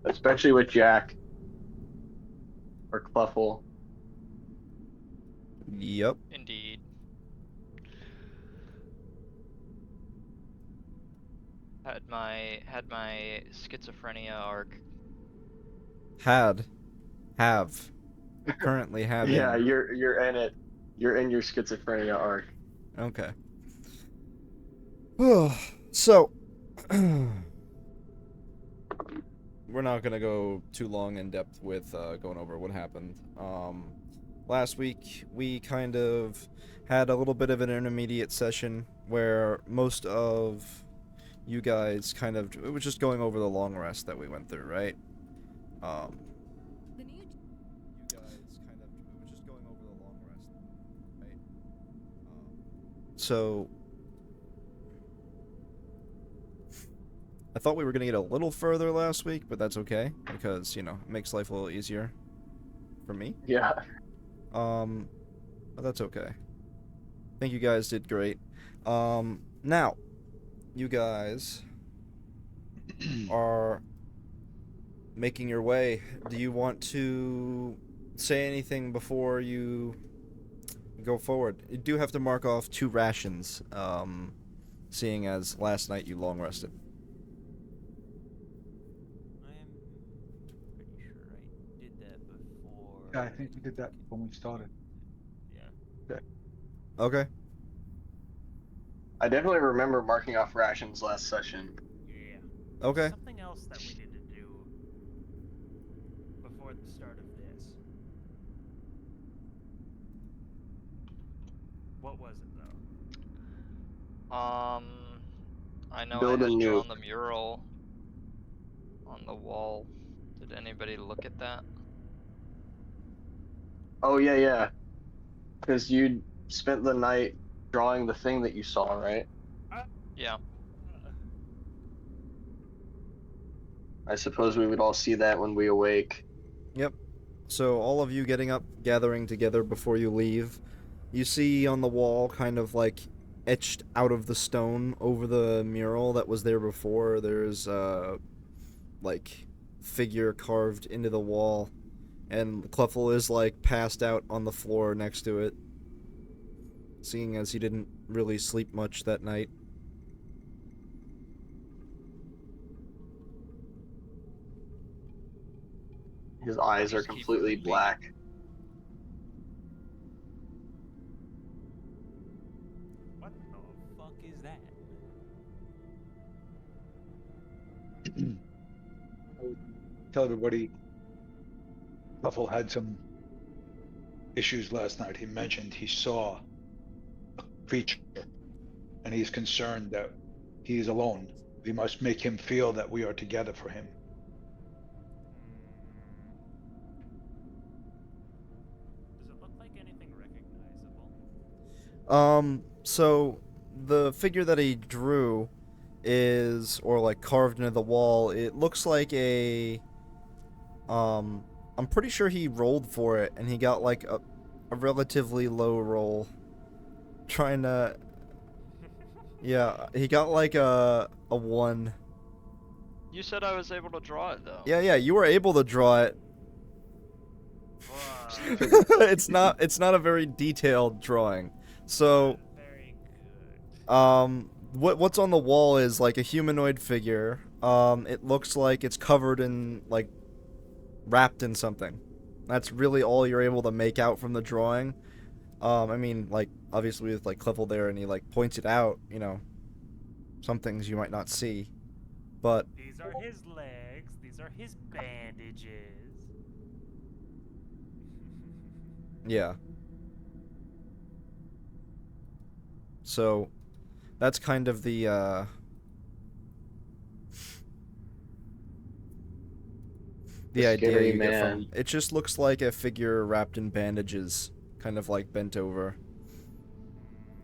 especially with Jack or Cluffle. Yep. Indeed. Had my schizophrenia arc. Had. Have. Currently Yeah, having. you're in it. You're in your schizophrenia arc. Okay. So, we're not gonna go too long in depth with going over what happened. Last week we kind of had a little bit of an intermediate session where most of you guys kind of it was just going over the long rest that we went through, right? Um, you guys kind of it was just going over the long rest, right? So I thought we were gonna get a little further last week, but that's okay because it makes life a little easier for me. Yeah. Um, but that's okay. I think you guys did great. Now you guys are making your way. Do you want to say anything before you go forward? You do have to mark off 2 rations, seeing as last night you long rested. I am pretty sure I did that before. Yeah, I think we did that when we started. Yeah. Okay. I definitely remember marking off rations last session. Yeah. Okay. Something else that we need to do before the start of this. What was it though? I know I Build a had drawn nuke. the mural on the wall. Did anybody look at that? Oh yeah, yeah. Because you spent the night drawing the thing that you saw, right? Yeah. I suppose we would all see that when we awake. Yep. So all of you getting up, gathering together before you leave. You see on the wall, kind of like etched out of the stone over the mural that was there before. There's like figure carved into the wall, and Cleffel is like passed out on the floor next to it, seeing as he didn't really sleep much that night. His eyes are Just keep completely moving. black. What the fuck is that? I would tell everybody Buffalo had some issues last night. He mentioned he saw a creature and he's concerned that he is alone. We must make him feel that we are together for him. Does it look like anything recognizable? So the figure that he drew is, or like carved into the wall, it looks like I'm pretty sure he rolled for it and he got like a relatively low roll. Trying to, yeah, he got like a 1. You said I was able to draw it though. Yeah, you were able to draw it. Fuck. It's not a very detailed drawing. So, Very good. what's on the wall is like a humanoid figure. It looks like it's covered in like wrapped in something. That's really all you're able to make out from the drawing. I mean, like obviously with like Cliffle there, and he like points it out. Some things you might not see, but These are his legs. These are his bandages. yeah. So that's kind of the The idea scary you get man. from it. Just looks like a figure wrapped in bandages, kind of like bent over,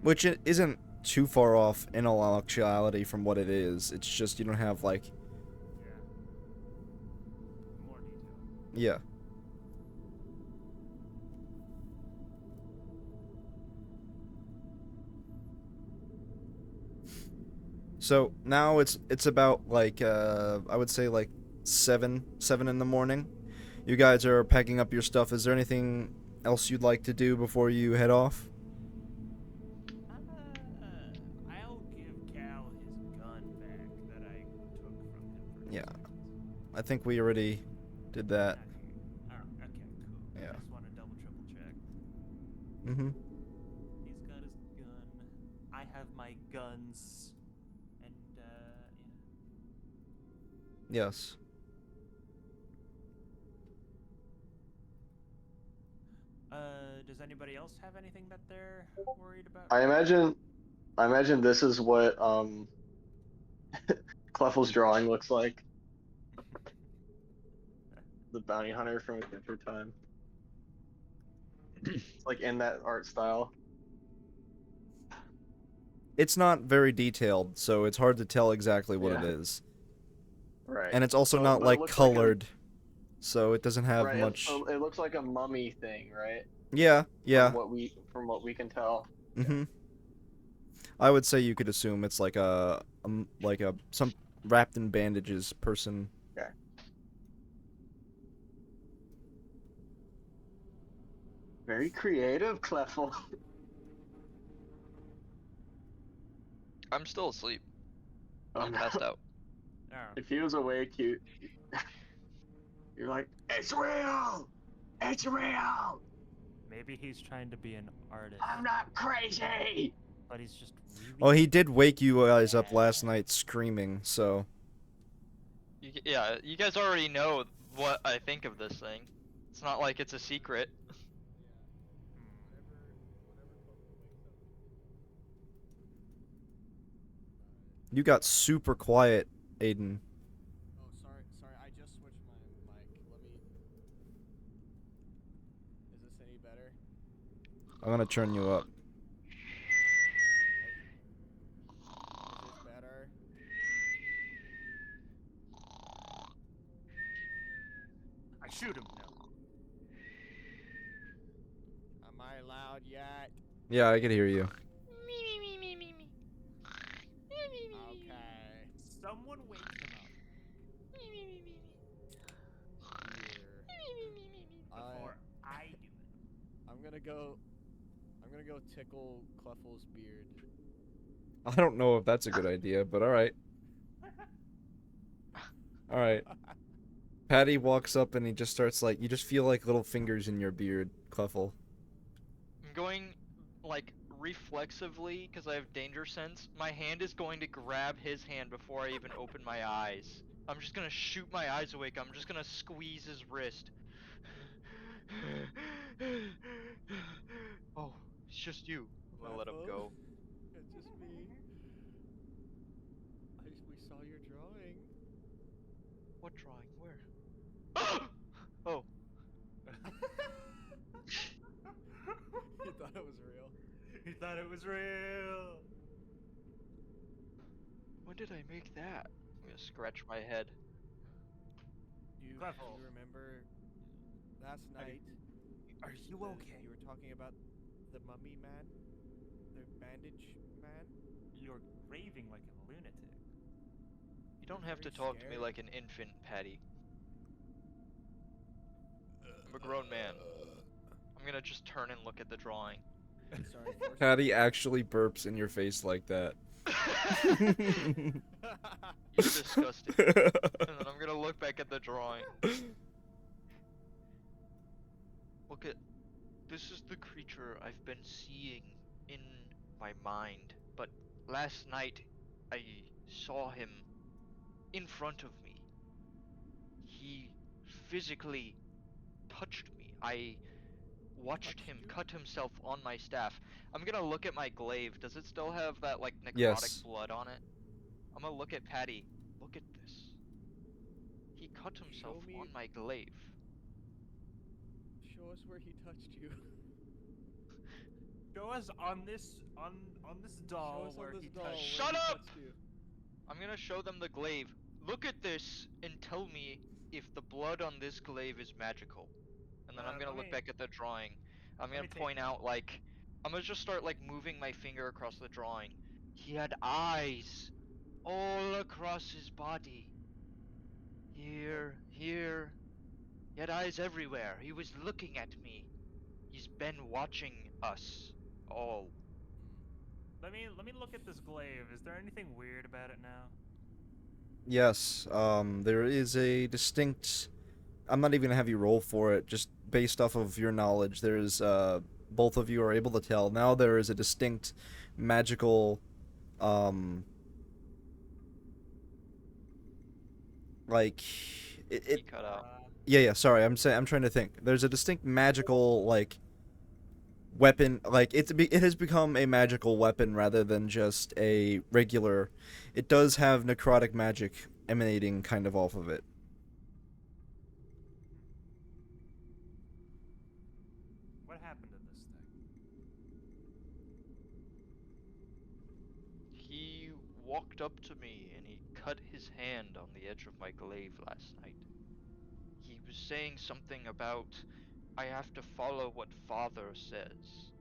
which it isn't too far off in all actuality from what it is. It's just you don't have like Yeah. More detail. yeah. So now it's about like I would say like 7 in the morning. You guys are packing up your stuff. Is there anything else you'd like to do before you head off? I'll give Cal his gun back that I took from him for Yeah. 2 seconds. I think we already did that. Okay, cool. Yeah. I just want to double triple check. Mm-hmm. He's got his gun. I have my guns. And yeah. Yes. Does anybody else have anything that they're worried about? I imagine this is what Cleffel's drawing looks like. The bounty hunter from Adventure Time. It's like in that art style. It's not very detailed, so it's hard to tell exactly what it Yeah. is. Right. And it's also So- not but it like looks like a- colored, so it doesn't have right. much. It looks like a mummy thing, right? Yeah, yeah. From what we can tell. Mm-hmm. I would say you could assume it's like some wrapped in bandages person. Okay. Very creative, Cleffel. I'm still asleep. Oh, I'm no. passed out. Oh. If he was awake, you're like, it's real! It's real! Maybe he's trying to be an artist, I'm not crazy! but he's just really. Oh, he did wake you guys up last night screaming, so. Yeah, you guys already know what I think of this thing. It's not like it's a secret. You got super quiet, Aiden. Oh, sorry. I just switched my mic. Let me. Is this any better? I'm gonna turn you up. Is this better? I shoot him. No. Am I loud yet? Yeah, I can hear you. Okay. Someone wake him up before I do it. I'm gonna go tickle Cleffel's beard. I don't know if that's a good idea, but alright. Alright. Patty walks up and he just starts like, you just feel like little fingers in your beard, Cleffel. I'm going, like, reflexively, because I have danger sense. My hand is going to grab his hand before I even open my eyes. I'm just gonna shoot my eyes awake. I'm just gonna squeeze his wrist. Oh, it's just you. I'm gonna let him go. It's just me. We saw your drawing. What drawing? Where? Oh. He thought it was real. He thought it was real. When did I make that? I'm gonna scratch my head. Do you Cleffel. remember last night? Are you okay? You were talking about the mummy man, the bandage man. You're raving like a lunatic. You don't have to very talk to me scared. like an infant, Patty. I'm a grown man. I'm gonna just turn and look at the drawing. Sorry. Force Patty actually burps in your face like that. You're disgusting. And then I'm gonna look back at the drawing. Look at... This is the creature I've been seeing in my mind. But last night, I saw him in front of me. He physically touched me. I watched him cut himself on my staff. I'm gonna look at my glaive. Does it still have that, like, necrotic Yes. blood on it? I'm gonna look at Patty. Look at this. He cut himself Show me- on my glaive. Show us where he touched you. Show us on this doll Show us where on this he doll touched. where Shut he up! touched you. I'm gonna show them the glaive. Look at this and tell me if the blood on this glaive is magical. And then I'm gonna let look me- back at the drawing. I'm gonna me take- point out, like, I'm gonna just start, like, moving my finger across the drawing. He had eyes all across his body. Here. He had eyes everywhere. He was looking at me. He's been watching us all. Let me look at this glaive. Is there anything weird about it now? Yes, there is a distinct. I'm not even gonna have you roll for it, just based off of your knowledge. There's, both of you are able to tell. Now there is a distinct magical, like, He it cut out. yeah, sorry, I'm trying to think. There's a distinct magical, like, weapon, like, it has become a magical weapon rather than just a regular. It does have necrotic magic emanating kind of off of it. What happened to this thing? He walked up to me and he cut his hand on the edge of my glaive last night. He was saying something about I have to follow what father says.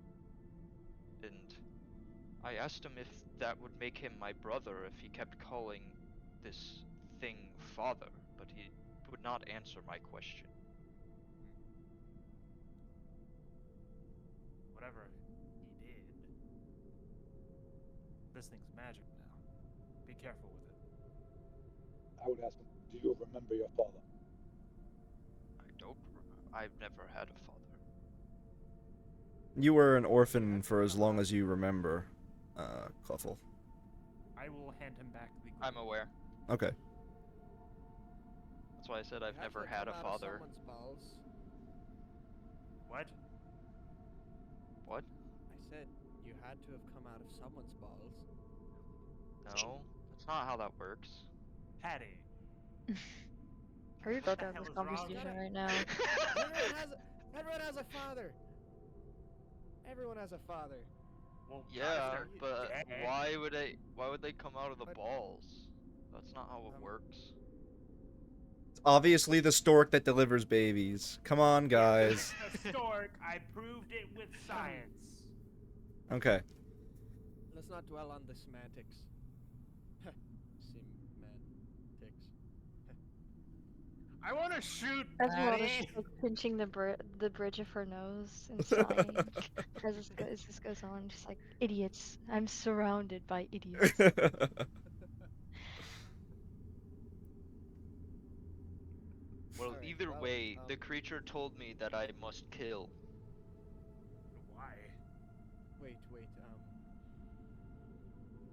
And I asked him if that would make him my brother if he kept calling this thing father, but he would not answer my question. Whatever he did. This thing's magic now. Be careful with it. I would ask him, do you remember your father? I don't remember. I've never had a father. You were an orphan for as long as you remember, Cluffle. I will hand him back the glaive. I'm aware. Okay. That's why I said I've You have never to had a come out of father. someone's balls. What? What? I said you had to have come out of someone's balls. No, that's not how that works. Patty. Hurry What about the that hell this is wrong conversation with right now. Everyone has a father. Everyone has a father. Well, Yeah, Roger, but dead. why would they come out of the But- balls? That's not how it Um, works. It's obviously the stork that delivers babies. Come on, guys. It's a stork. I proved it with science. Okay. Let's not dwell on the semantics. Semantics. I want to shoot Esmeralda's Patty. just like pinching the bridge of her nose and sighing as this goes on, just like idiots. I'm surrounded by idiots. Well, Alright, either well, way, the creature told me that I must kill. Why? Wait.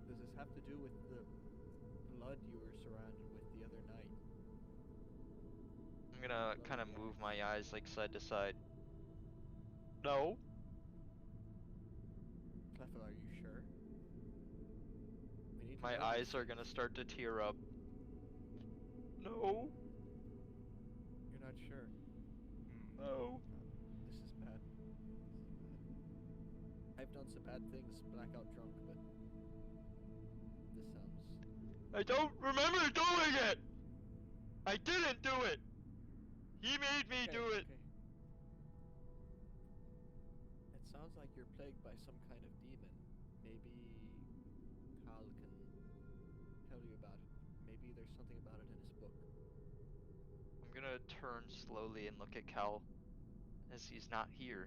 Does this have to do with the blood you were surrounded with the other night? I'm gonna kind of move my eyes like side to side. No. Cleffa, are you sure? We need to My know eyes these are things. gonna start to tear up. No. You're not sure. No. This is bad. I've done some bad things, blackout drunk, but this sounds. I don't remember doing it! I didn't do it! He made me do it! Okay. It sounds like you're plagued by some kind of demon. Maybe Cal can tell you about it. Maybe there's something about it in his book. I'm gonna turn slowly and look at Cal as he's not here.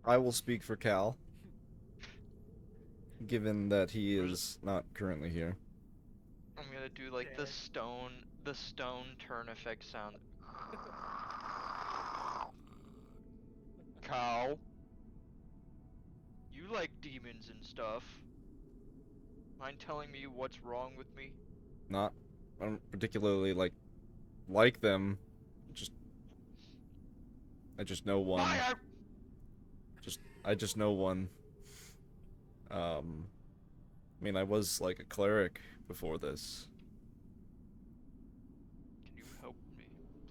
I will speak for Cal, given that he is not currently here. I'm gonna do like the stone turn effect sound. Cal, you like demons and stuff. Mind telling me what's wrong with me? Not, I don't particularly like them. I just know one. Liar! I just know one. I mean, I was like a cleric before this. Can you help me?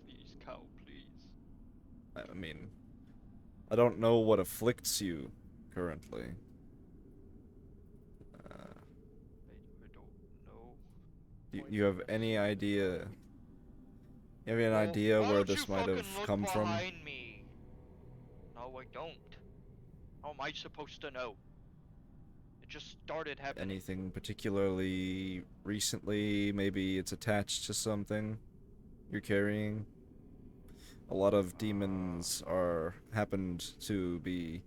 Please, Cal, please. I mean, I don't know what afflicts you currently. I don't know. You have any idea? You have any Well, idea why where don't this you might have fucking look come from? behind me? No, I don't. How am I supposed to know? It just started happening. Anything particularly recently? Maybe it's attached to something? you're carrying. A lot of demons happened to be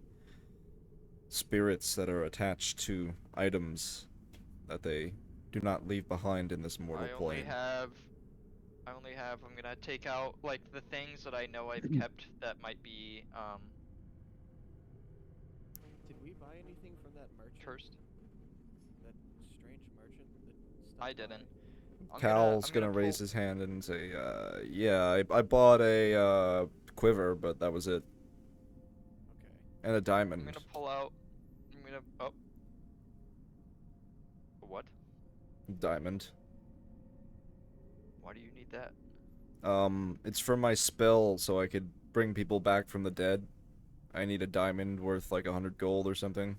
spirits that are attached to items that they do not leave behind in this mortal plane. I'm gonna take out, like, the things that I know I've kept that might be, Did we buy anything from that merchant? cursed. That strange merchant that stopped I didn't. by? Cal's I'm gonna gonna raise pull- his hand and say, yeah, I bought a, quiver, but that was it. Okay. And a I'm diamond. gonna pull out, oh. What? Diamond. Why do you need that? It's for my spell, so I could bring people back from the dead. I need a diamond worth like 100 gold or something.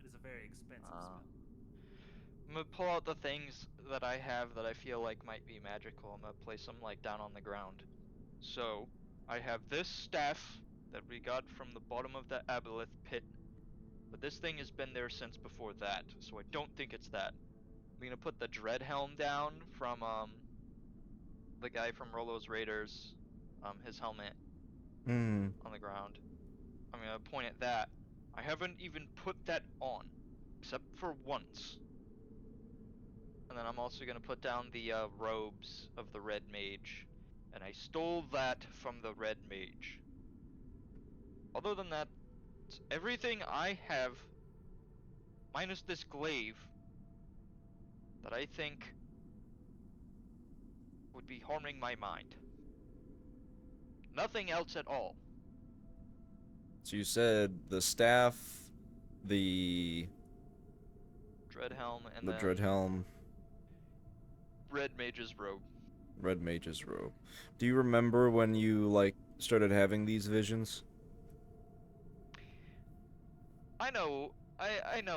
It is a very expensive spell. I'm gonna pull out the things that I have that I feel like might be magical. I'm gonna place them, like, down on the ground. So, I have this staff that we got from the bottom of the aboleth pit. But this thing has been there since before that, so I don't think it's that. I'm gonna put the dread helm down from, the guy from Rolo's Raiders, his helmet Hmm. on the ground. I'm gonna point at that. I haven't even put that on, except for once. And then I'm also gonna put down the robes of the Red Mage, and I stole that from the Red Mage. Other than that, everything I have, minus this glaive, that I think would be harming my mind. Nothing else at all. So you said the staff, the Dread helm and the then dread helm, Red Mage's robe. red mage's robe. Do you remember when you like started having these visions? I know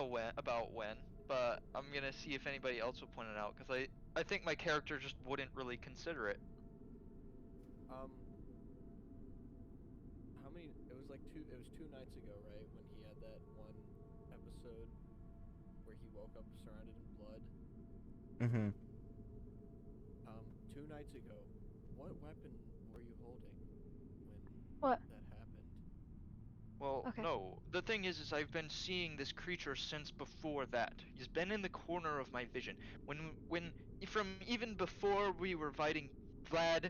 when, but I'm gonna see if anybody else will point it out, because I think my character just wouldn't really consider it. How many? It was like two. It was 2 nights ago, right? When he had that one episode where he woke up surrounded in blood. Mm-hmm. 2 nights ago, what weapon were you holding when What? that happened? Well, Okay. no. The thing is I've been seeing this creature since before that. He's been in the corner of my vision. From even before we were fighting Vlad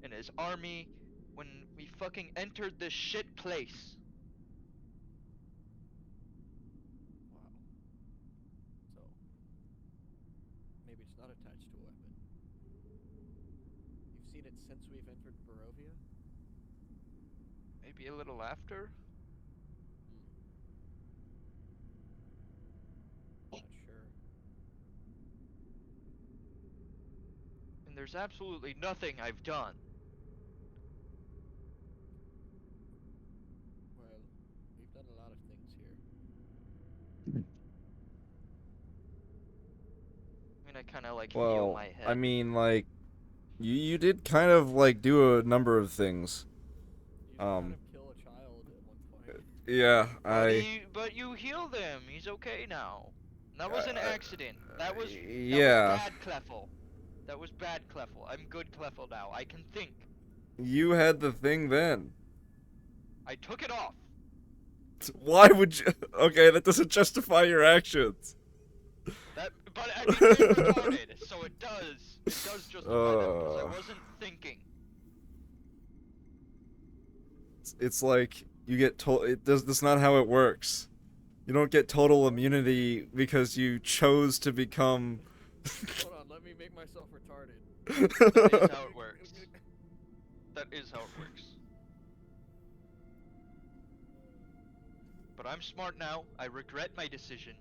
and his army, when we fucking entered this shit place. Wow. So maybe it's not attached to a weapon. You've seen it since we've entered Barovia? Maybe a little after? Not sure. And there's absolutely nothing I've done. Well, we've done a lot of things here. I mean, I kind of like feel Well, my head. I mean, like, you did kind of like do a number of things. You did kind of kill a child at one point. Yeah, But you healed him. He's okay now. That was an accident. That was yeah. bad Cleffel. That was bad Cleffel. I'm good Cleffel now. I can think. You had the thing then. I took it off. Why would you? Okay, that doesn't justify your actions. But I mean, I'm retarded, so it does. It does justify them because I wasn't thinking. It's like you get told. That's not how it works. You don't get total immunity because you chose to become. Hold on, let me make myself retarded. That is how it works. That is how it works. But I'm smart now. I regret my decision.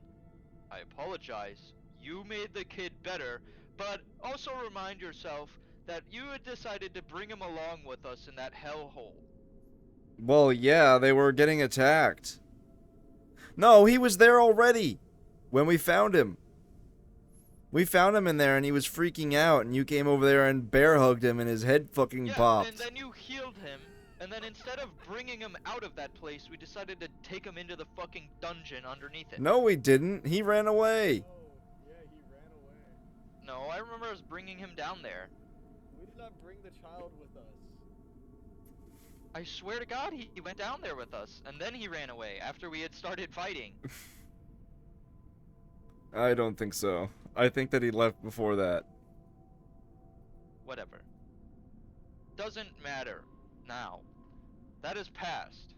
I apologize. You made the kid better, but also remind yourself that you had decided to bring him along with us in that hellhole. Well, yeah, they were getting attacked. No, he was there already when we found him. We found him in there and he was freaking out, and you came over there and bear hugged him and his head fucking popped. And then you healed him, and then instead of bringing him out of that place, we decided to take him into the fucking dungeon underneath it. No, we didn't. He ran away. Oh, yeah, he ran away. No, I remember us bringing him down there. We did not bring the child with us. I swear to God, he went down there with us, and then he ran away after we had started fighting. I don't think so. I think that he left before that. Whatever. Doesn't matter now. That is past.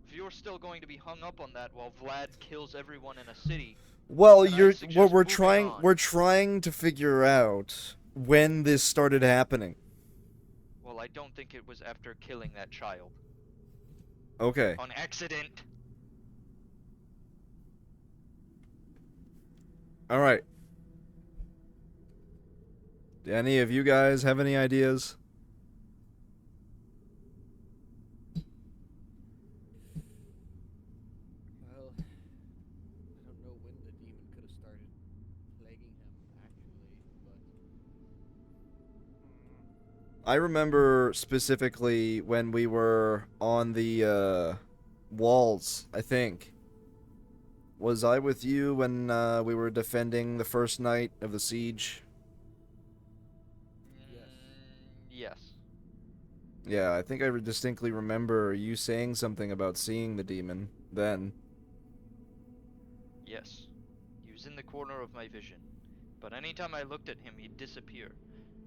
If you're still going to be hung up on that while Vlad kills everyone in a city, Well, then I what suggest moving on. we're trying to figure out when this started happening. Well, I don't think it was after killing that child. Okay. On accident. All right. Do any of you guys have any ideas? Well, I don't know when the demon could have started plaguing him, actually, but... I remember specifically when we were on the walls, I think. Was I with you when we were defending the first night of the siege? Yes. Yes. Yeah, I think I distinctly remember you saying something about seeing the demon then. Yes. He was in the corner of my vision. But anytime I looked at him, he'd disappear.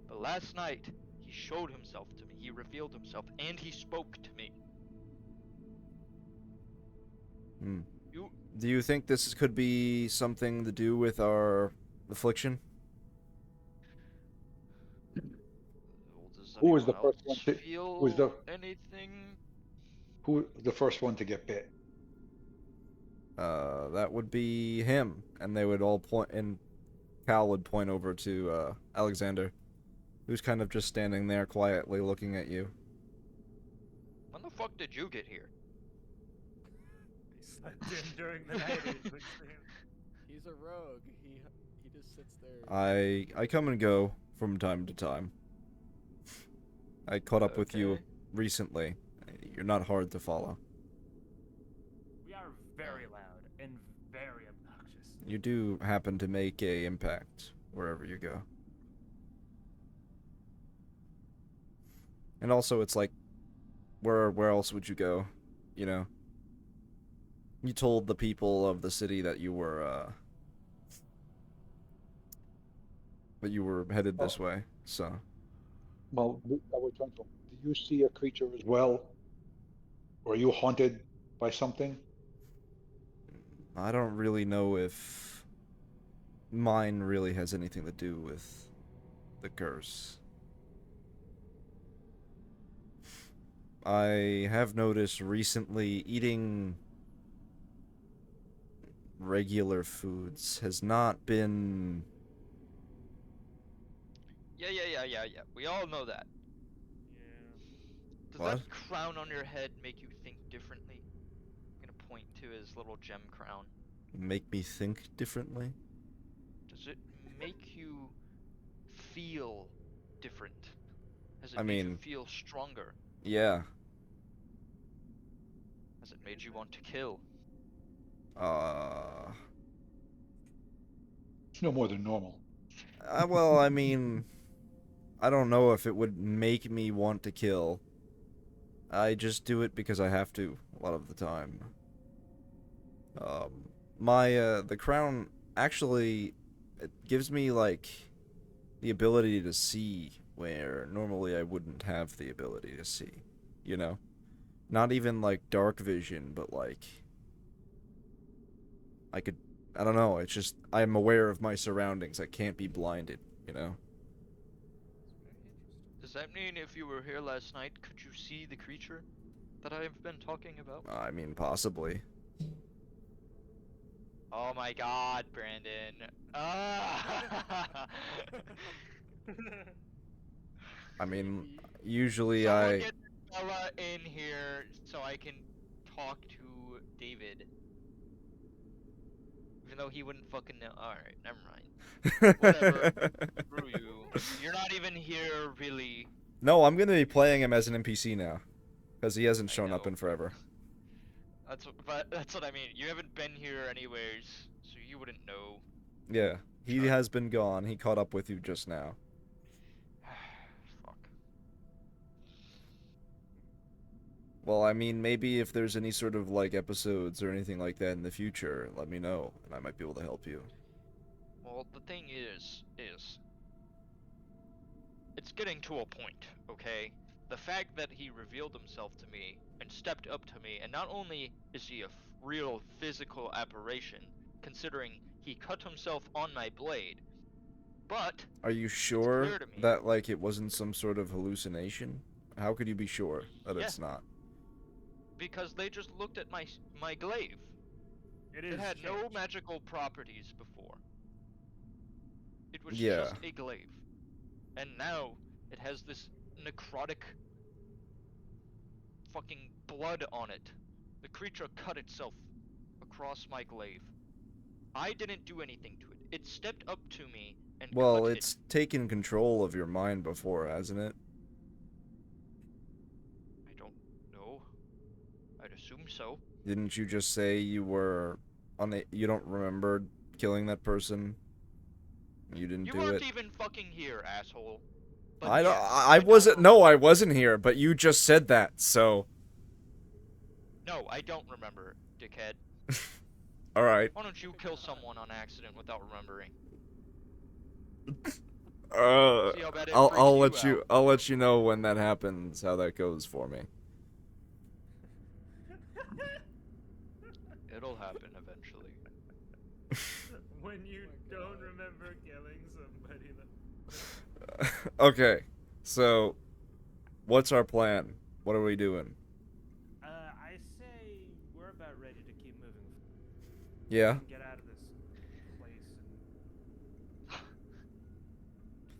But last night, he showed himself to me. He revealed himself, and he spoke to me. Hmm. You... Do you think this could be something to do with our affliction? Well, does Who was the anyone first one else to? feel Who was the anything? who the first one to get bit? That would be him, and they would all point, and Cal would point over to Alexander, who's kind of just standing there quietly looking at you. When the fuck did you get here? He slept in during the night. He's a rogue. He just sits there. I come and go from time to time. I caught up with you Okay. recently. You're not hard to follow. We are very loud and very obnoxious. You do happen to make a impact wherever you go. And also, it's like, where else would you go? You know? You told the people of the city that you were headed this way, so... Well, I was trying to. Do you see a creature as well? Or are you haunted by something? I don't really know if mine really has anything to do with the curse. I have noticed recently eating regular foods has not been... Yeah. We all know that. Yeah. Does What? that crown on your head make you think differently? I'm gonna point to his little gem crown. Make me think differently? Does it make you feel different? Has it I made you mean- feel stronger? Yeah. Has it made you want to kill? No more than normal. Well, I mean... I don't know if it would make me want to kill. I just do it because I have to, a lot of the time. The crown, actually, it gives me, like, the ability to see where normally I wouldn't have the ability to see, you know? Not even, like, dark vision, but, like... I don't know, it's just, I'm aware of my surroundings, I can't be blinded, you know? Does that mean if you were here last night, could you see the creature that I've been talking about? I mean, possibly. Oh my god, Brandon. Ah! I mean, Maybe. usually Someone get Bella in here so I can talk to David. Even though he wouldn't fucking know. Alright, never mind. Whatever. Screw you. You're not even here, really. No, I'm gonna be playing him as an NPC now. Because he hasn't I shown up know. in forever. But that's what I mean. You haven't been here anyways, so you wouldn't know. Yeah. He has been gone. He caught up with you just now. Fuck. Well, I mean, maybe if there's any sort of, like, episodes or anything like that in the future, let me know, and I might be able to help you. Well, the thing is, it's getting to a point, okay? The fact that he revealed himself to me and stepped up to me, and not only is he a real physical aberration, considering he cut himself on my blade, but Are you it's sure clear to me. that, like, it wasn't some sort of hallucination? How could you be sure that Yeah. it's not? Because they just looked at my glaive. It had no magical properties before. It was Yeah. just a glaive. And now it has this necrotic fucking blood on it. The creature cut itself across my glaive. I didn't do anything to it. It stepped up to me and Well, cut it's taken control of your mind before, hasn't it? I don't know. I'd assume so. Didn't you just say you were you don't remember killing that person? You didn't You do weren't it? even fucking here, asshole. But I don't. yeah, I don't wasn't. No, remember. I wasn't here. But you just said that, so. No, I don't remember, dickhead. All right. Why don't you kill someone on accident without remembering? See how bad it I'll freaks you out. I'll let you know when that happens. How that goes for me. It'll happen eventually. When you don't remember killing somebody. Okay, so what's our plan? What are we doing? I say we're about ready to keep moving. Yeah. Get out of this place and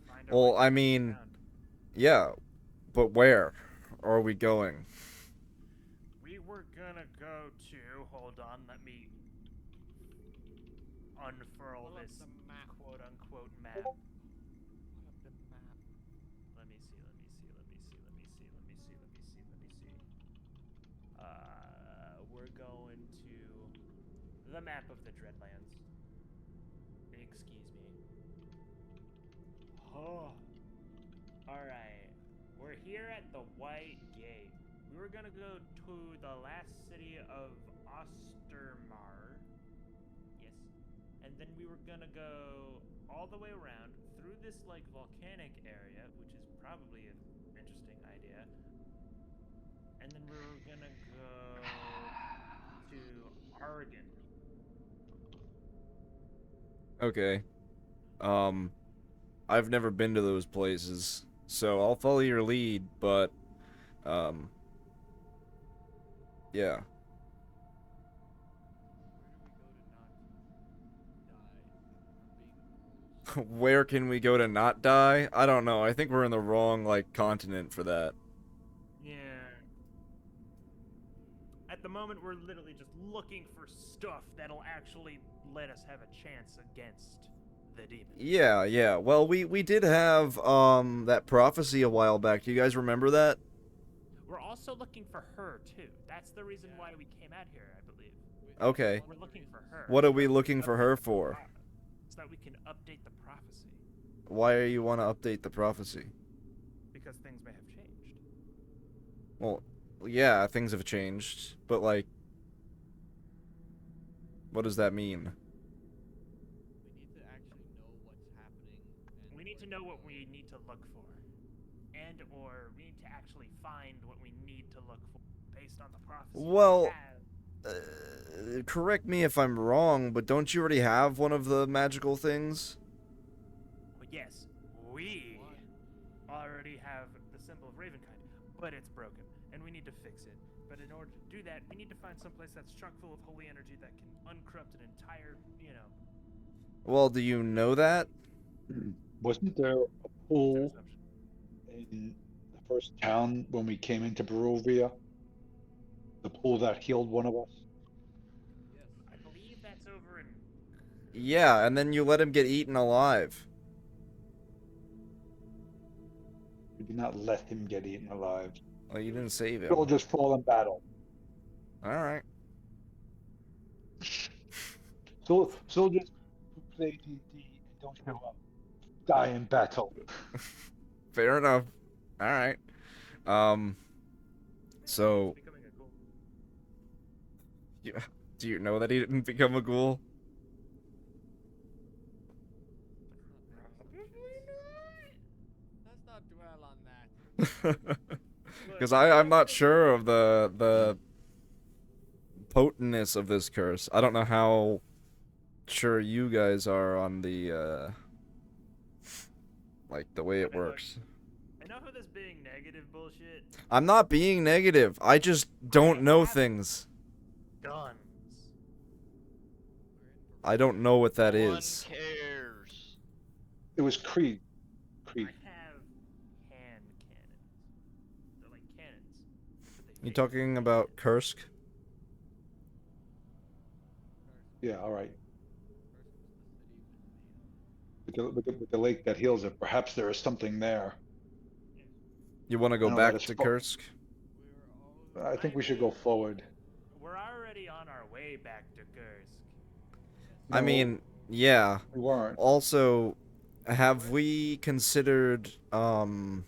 find our Well, way I back mean, down. yeah, but where are we going? We were gonna go to. Hold on, let me unfurl this quote unquote map. The map. Let me see. We're going to the map of the Dreadlands. Excuse me. Oh. Alright. We're here at the White Gate. We were gonna go to the last city of Ostermar. Yes. And then we were gonna go all the way around through this like volcanic area, which is probably an interesting idea. And then we were gonna go to Argon. Okay. I've never been to those places, so I'll follow your lead, but, yeah. Where do we go to not die from being Where can we go to not die? I don't know. I think we're in the wrong, like, continent for that. Yeah. At the moment, we're literally just looking for stuff that'll actually let us have a chance against the demon. Yeah. Well, we did have, that prophecy a while back. Do you guys remember that? We're also looking for her, too. That's the reason why we came out here, I believe. Okay. We're looking for her. What are so we that looking can for her update the for? so that we can update the prophecy. Why do you want to update the prophecy? Because things may have changed. Well, yeah, things have changed, but, like, what does that mean? We need to actually know what's happening. We need to know what we need to look for. And or we need to actually find what we need to look for based on the prophecy. Well, correct me if I'm wrong, but don't you already have one of the magical things? Well, yes, we already have the symbol of Ravenkind, but it's broken, and we need to fix it. But in order to do that, we need to find someplace that's chock full of holy energy that can uncorrupt an entire, Well, do you know that? Wasn't there a That's an pool assumption. in the first town when we came into Barovia? The pool that healed one of us? Yes. I believe that's over in. Yeah, and then you let him get eaten alive. We did not let him get eaten alive. Well, you didn't save him. He'll just fall in battle. Alright. So just play D&D and going to die in battle. Fair enough. All right. So, He's becoming a ghoul. yeah, do you know that he didn't become a ghoul? Let's not dwell on that. Because I'm not sure of the potentness of this curse. I don't know how sure you guys are on the like the way it Hey, look, works. enough of this being negative bullshit. I'm not being negative. I just don't know things. Guns. I don't know what that No one is. cares. It was Creed. I Creed. have hand cannons. They're like cannons. but they You face talking like about cannons. Kursk? Yeah, all right. With the lake that heals it, perhaps there is something there. You want to go I know that back is to fu- Kursk? I think we should go forward. We're already on our way back to Kursk. I No, mean, yeah. we weren't. Also, have we considered other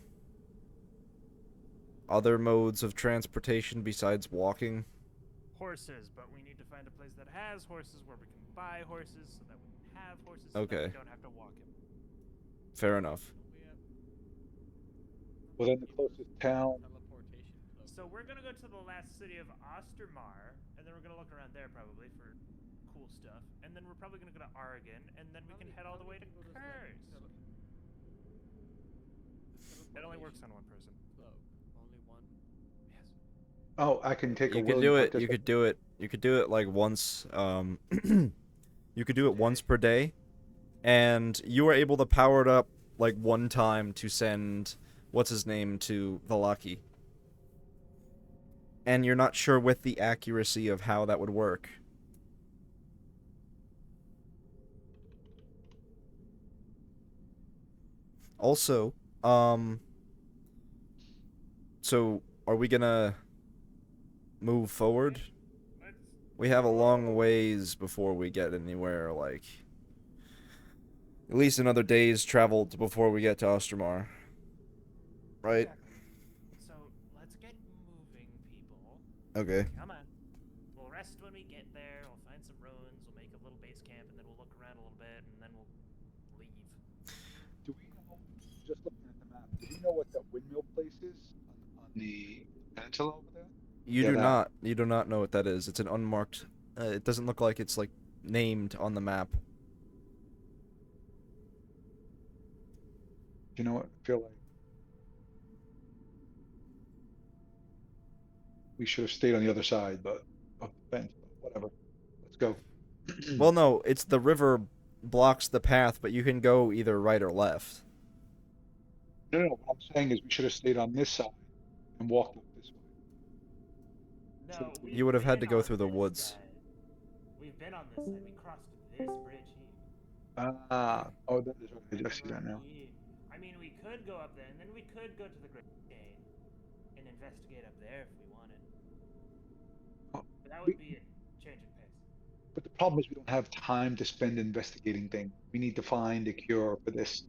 modes of transportation besides walking? Horses, but we need to find a place that has horses where we can buy horses so that we can have horses so that Okay. we don't have to walk him. Fair enough. Well, then the closest town. Teleportation cloak. So we're gonna go to the last city of Ostermar, and then we're gonna look around there probably for cool stuff, and then we're probably gonna go to Oregon, and then we can head all the way to Kursk. It only works on one person. Cloak. Only one. Yes. Oh, I can take a You could willing do it. You participant. could do it. You could do it like once. You could do it once per day, and you are able to power it up like one time to send what's his name to Valaki. And you're not sure with the accuracy of how that would work. Also, so are we gonna move forward? Let's We have a long ways before we get anywhere, like at least another day's traveled before we get to Ostermar. Right? So let's get moving, people. Okay. Come on. We'll rest when we get there. We'll find some ruins. We'll make a little base camp, and then we'll look around a little bit, and then we'll leave. Do we know, just looking at the map, do we know what that windmill place is on the peninsula over there? You Yeah, do that. not. You do not know what that is. It's an unmarked. It doesn't look like it's like named on the map. You know what? I feel like we should have stayed on the other side, but of the fence, but whatever. Let's go. Well, no, it's the river blocks the path, but you can go either right or left. No, what I'm saying is we should have stayed on this side and walked up this way. No, You would have had to we've go been through on the this woods. side. We've been on this side. We crossed this bridge here. Oh, that is right. I see that now. I mean, we could go up there, and then we could go to the Great Chain and investigate up there if we wanted. Oh, But that would be a change of pace. But the problem is we don't have time to spend investigating things. We need to find a cure for this.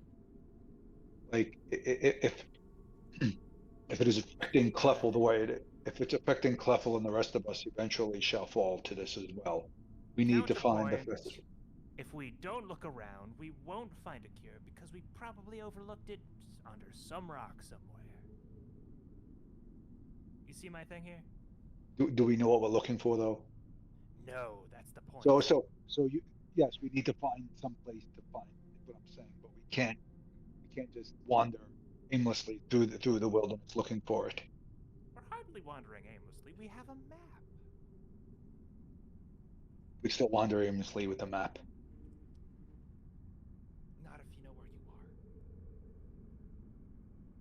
Like, if it is affecting Cleffel the way if it's affecting Cleffel and the rest of us eventually shall fall to this as well. We need to find the Counterpoint, fist. if we don't look around, we won't find a cure because we probably overlooked it under some rock somewhere. You see my thing here? Do we know what we're looking for though? No, that's the point. So yes, we need to find some place to find it, is what I'm saying, but we can't just wander aimlessly through the wilderness looking for it. We're hardly wandering aimlessly. We have a map. We still wander aimlessly with the map. Not if you know where you are.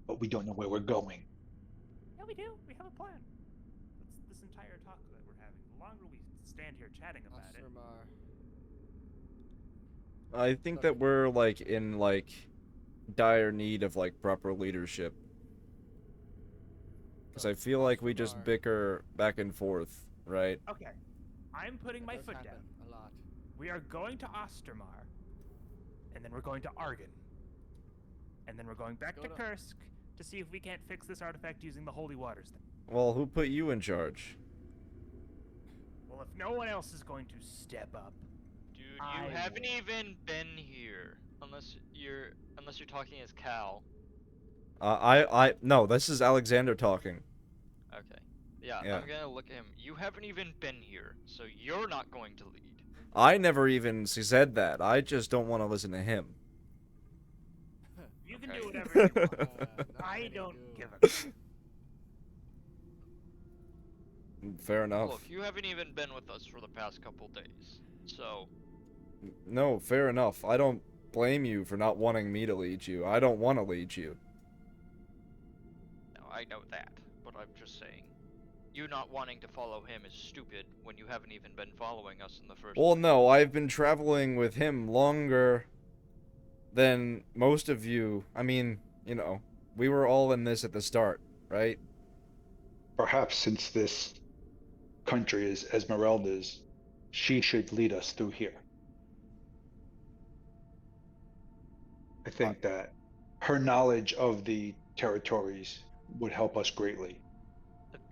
But we don't know where we're going. Yeah, we do. We have a plan. That's this entire talk that we're having. The longer we stand here chatting about it, Ostermar. I think that we're like in like dire need of like proper leadership. Because I feel like we just Ostermar. bicker back and forth, right? okay. I'm putting my Does foot happen down. a lot. We are going to Ostermar. and then we're going to Argon. And then we're going back Go to to- Kursk to see if we can't fix this artifact using the Holy Waters thing. Well, who put you in charge? Well, if no one else is going to step up, Dude, I you haven't will. even been here. Unless you're talking as Cal. No, this is Alexander talking. Okay. Yeah, Yeah. I'm gonna look at him. You haven't even been here, so you're not going to lead. I never even said that. I just don't want to listen to him. You can Okay. do whatever you want. Not I many don't do. give a crap. Fair enough. Look, you haven't even been with us for the past couple days, so No, fair enough. I don't blame you for not wanting me to lead you. I don't want to lead you. no, I know that. But I'm just saying, you not wanting to follow him is stupid when you haven't even been following us in the first. Well, no, I've been traveling with him longer than most of you. I mean, we were all in this at the start, right? Perhaps since this country is Esmeralda's, she should lead us through here. I think that her knowledge of the territories would help us greatly.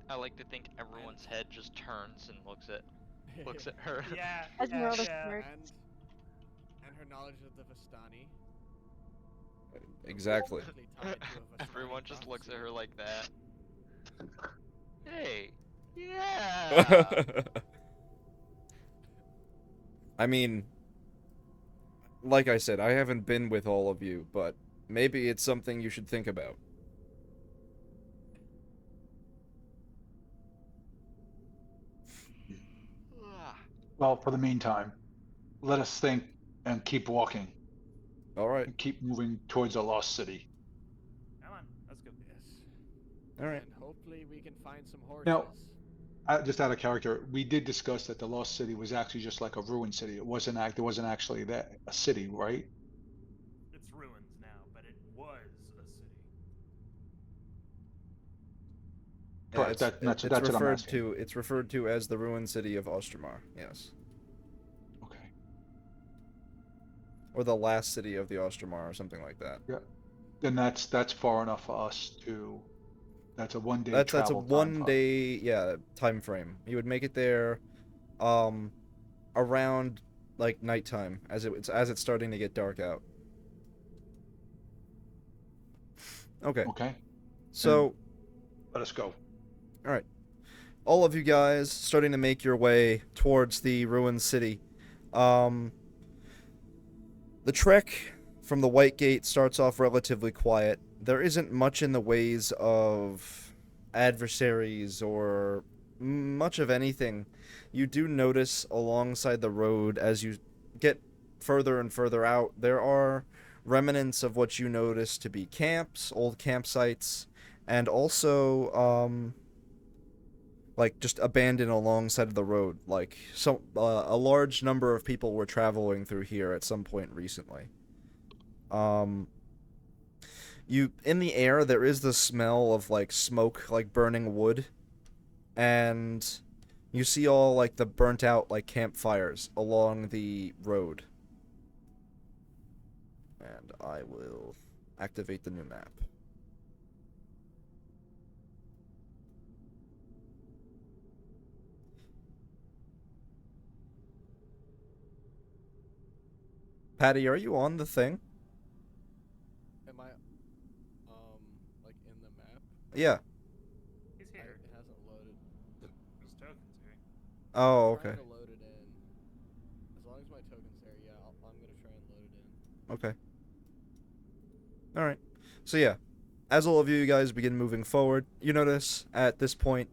I like to think everyone's head just turns and looks at her. Yeah, Esmeralda yeah. smirks. And her knowledge of the Vistani. Exactly. Directly tied to a Vistani Everyone just looks at prophecy. her like that. Hey, yeah. I mean, like I said, I haven't been with all of you, but maybe it's something you should think about. Well, for the meantime, let us think and keep walking All right. and keep moving towards the lost city. Come on, let's go. Yes. All right. And hopefully we can find some horses. Now, just out of character, we did discuss that the lost city was actually just like a ruined city. It wasn't actually that a city, right? It's ruins now, but it was a city. Yeah, Correct, it's, that's it's what I'm referred asking. to. It's referred to as the ruined city of Ostermar. Yes, Okay. or the last city of the Ostermar, or something like that. Yeah. Then that's far enough for us to. That's a 1 day That's a travel time. 1 day time frame. You would make it there, around like nighttime as it's starting to get dark out. Okay, Okay. so Let us go. all of you guys starting to make your way towards the ruined city. The trek from the White Gate starts off relatively quiet. There isn't much in the ways of adversaries or much of anything. You do notice alongside the road as you get further and further out, there are remnants of what you notice to be camps, old campsites, and also like just abandoned alongside of the road. Like a large number of people were traveling through here at some point recently. In the air there is the smell of like smoke, like burning wood, and you see all like the burnt out like campfires along the road. And I will activate the new map. Patty, are you on the thing? Am I, like in the map? Yeah. He's It here. hasn't loaded. His token's here. Oh, I'm trying okay. to load it in. As long as my token's there, yeah, I'm gonna try and load it in. Okay. Alright. So yeah, as all of you guys begin moving forward, you notice at this point,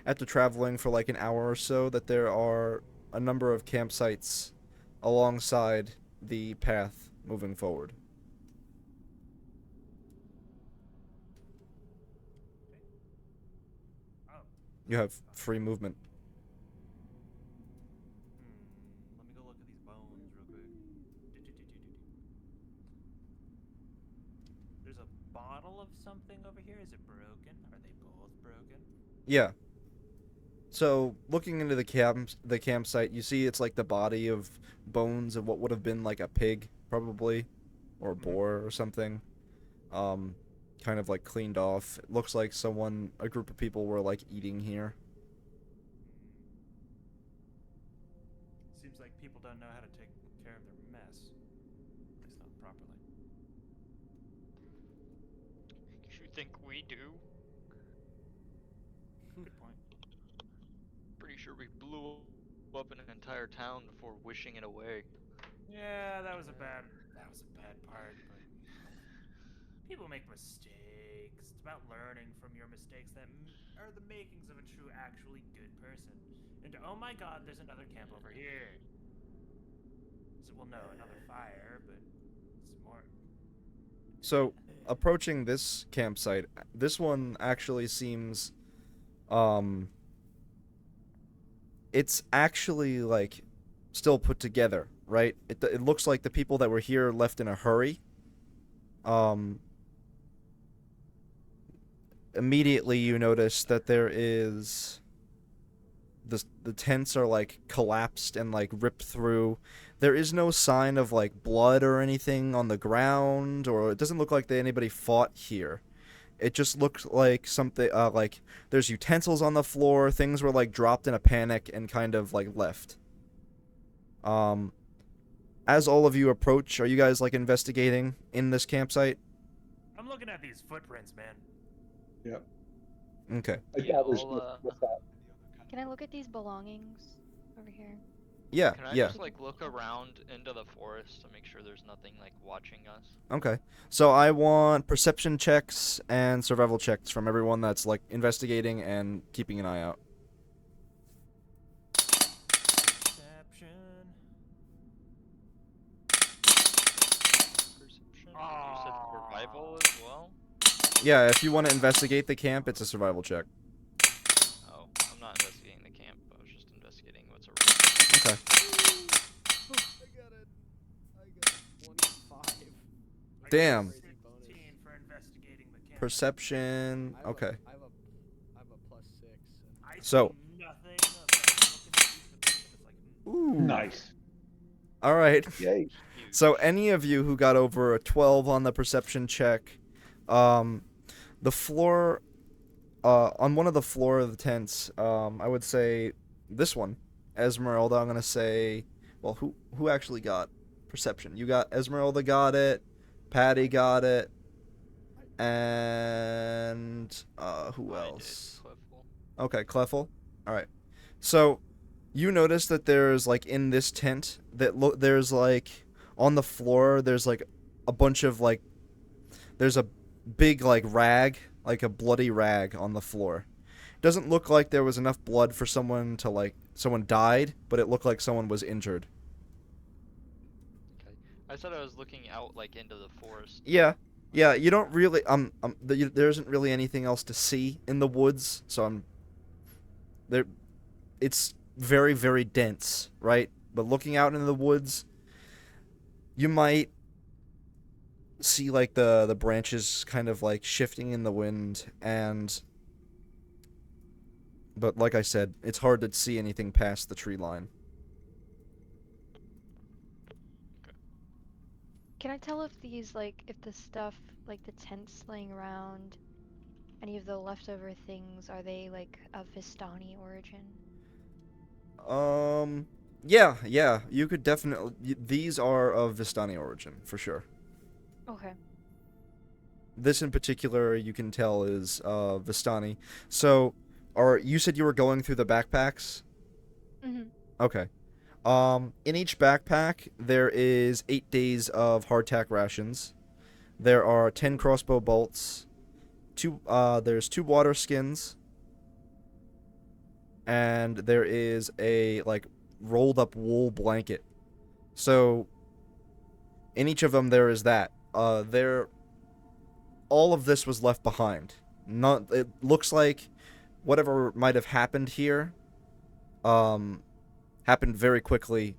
after traveling for like an hour or so, that there are a number of campsites alongside the path moving forward. Oh. You have free movement. Let me go look at these bones real quick. There's a bottle of something over here. Is it broken? Are they both broken? Yeah. So, looking into the campsite, you see it's like the body of bones of what would have been like a pig, probably. or a boar or something. Kind of like cleaned off. It looks like a group of people were like eating here. Seems like people don't know how to take care of their mess. At least not properly. You think we do? Good point. Pretty sure we blew up an entire town before wishing it away. Yeah, that was a bad part, but people make mistakes. It's about learning from your mistakes that are the makings of a true, actually good person. And oh my god, there's another camp over here. So, well, no, another fire, but it's more. So, approaching this campsite, this one actually seems, it's actually, like, still put together, right? It looks like the people that were here left in a hurry. Immediately you notice that there is... The tents are, like, collapsed and, like, ripped through. There is no sign of, like, blood or anything on the ground, or it doesn't look like anybody fought here. It just looks like something, like, there's utensils on the floor, things were, like, dropped in a panic and kind of, like, left. As all of you approach, are you guys, like, investigating in this campsite? I'm looking at these footprints, man. Yep. Okay. I Yeah, gather I'll, with that. Can I look at these belongings over here? Yeah, Can I yeah. just like look around into the forest to make sure there's nothing like watching us? Okay. So I want perception checks and survival checks from everyone that's, like, investigating and keeping an eye out. Perception. Perception. You said survival as well? Yeah, if you want to investigate the camp, it's a survival check. Oh, I'm not investigating the camp. I was just investigating what's around. Okay. I got it. 25. I got Damn. 16 for investigating the camp. Perception. Okay. I have a +6. I So- see nothing. Looking at these footprints, it's like, Ooh. Nice. All right. Yay. Huge. So any of you who got over a 12 on the perception check, the floor, on one of the floor of the tents, I would say this one, Esmeralda. I'm gonna say, well, who actually got perception? You got Esmeralda, got it. Patty got it, and who I did, else? Cliffle. Okay, Cleffel. All right. So you notice that there's, like, in this tent that there's, like, on the floor there's, like, a bunch of, like, there's a big, like, rag, like a bloody rag on the floor. Doesn't look like there was enough blood for someone to, like, someone died, but it looked like someone was injured. Okay. I said I was looking out like into the forest. Yeah. Yeah, you don't really there isn't really anything else to see in the woods, so there it's very, very dense, right? But looking out into the woods, you might see, like, the branches kind of, like, shifting in the wind, but like I said, it's hard to see anything past the tree line. Can I tell if these, like, if the stuff, like the tents laying around, any of the leftover things, are they, like, of Vistani origin? Yeah, you could definitely, these are of Vistani origin, for sure. Okay. This in particular, you can tell, is Vistani. So, you said you were going through the backpacks? Mhm. Okay. In each backpack, there is 8 days of hardtack rations. There are 10 crossbow bolts. There's 2 water skins. And there is a, like, rolled up wool blanket. So, in each of them, there is that. All of this was left behind. It looks like whatever might have happened here, happened very quickly.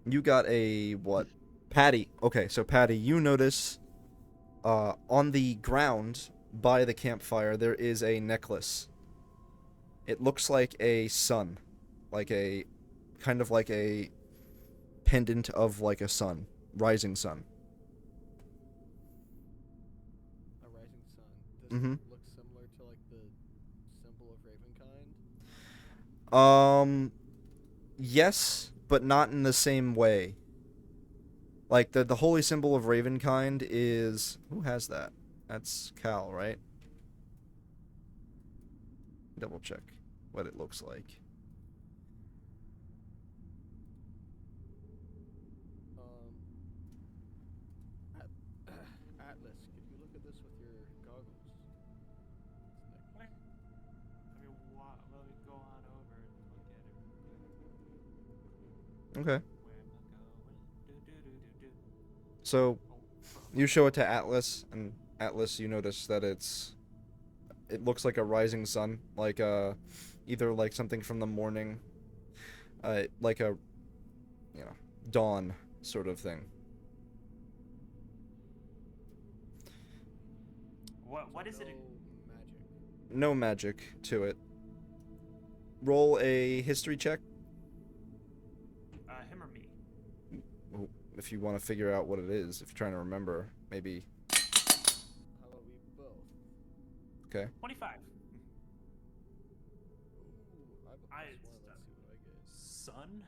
You got a what? Patty. Okay, so Patty, you notice on the ground by the campfire there is a necklace. It looks like a sun, like a kind of like a pendant of like a sun, rising sun. A rising sun. Does Mm-hmm. it look similar to like the symbol of Ravenkind? Yes, but not in the same way. Like the holy symbol of Ravenkind is, who has that? That's Cal, right? Double check what it looks like. Atlas, could you look at this with your goggles? What? Let me go on over and look at it real quick. Okay. Where am I going? So Oh, you show it to Atlas, and Atlas, you notice that it looks like a rising sun, like either like something from the morning, like a dawn sort of thing. what is it? Magic. No magic to it. Roll a history check Him or me? if you want to figure out what it is. If you're trying to remember, maybe. How about we both? Okay. 25. Ooh, I have a plus I- one. Let's see what I get. Sun?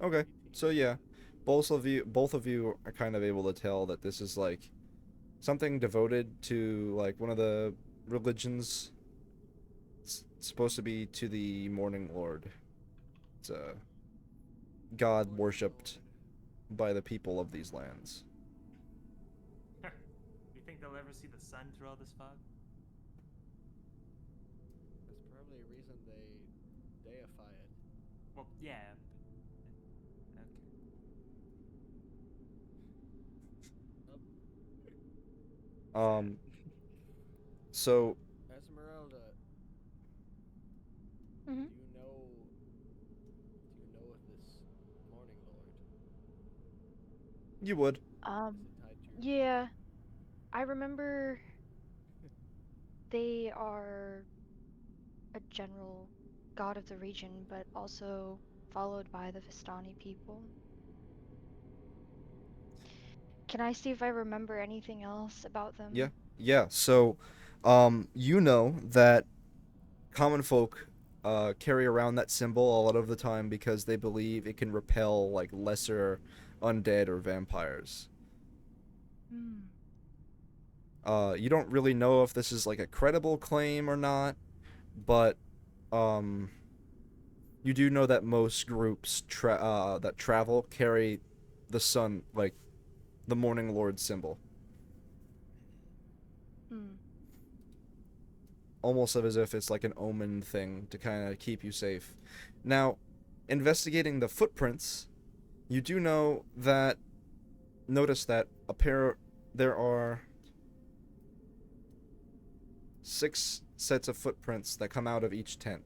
Okay. So yeah, both of you are kind of able to tell that this is like something devoted to like one of the religions. It's supposed to be to the Morning Lord. It's a god worshipped by the people of these lands. You think they'll ever see the sun through all this fog? That's probably a reason they deify it. Well, yeah. Okay. So Esmeralda, Mm-hmm. do you know of this Morning Lord? you would. Is it tied to your Yeah, I remember they are a general god of the region, but also followed by the Vistani people. Can I see if I remember anything else about them? Yeah. Yeah. So, you know that common folk carry around that symbol a lot of the time because they believe it can repel like lesser undead or vampires. Hmm. You don't really know if this is like a credible claim or not, but you do know that most groups that travel carry the sun, like the Morning Lord symbol, Hmm. almost as if it's like an omen thing to kind of keep you safe. Now, investigating the footprints, you do know that notice that there are 6 sets of footprints that come out of each tent.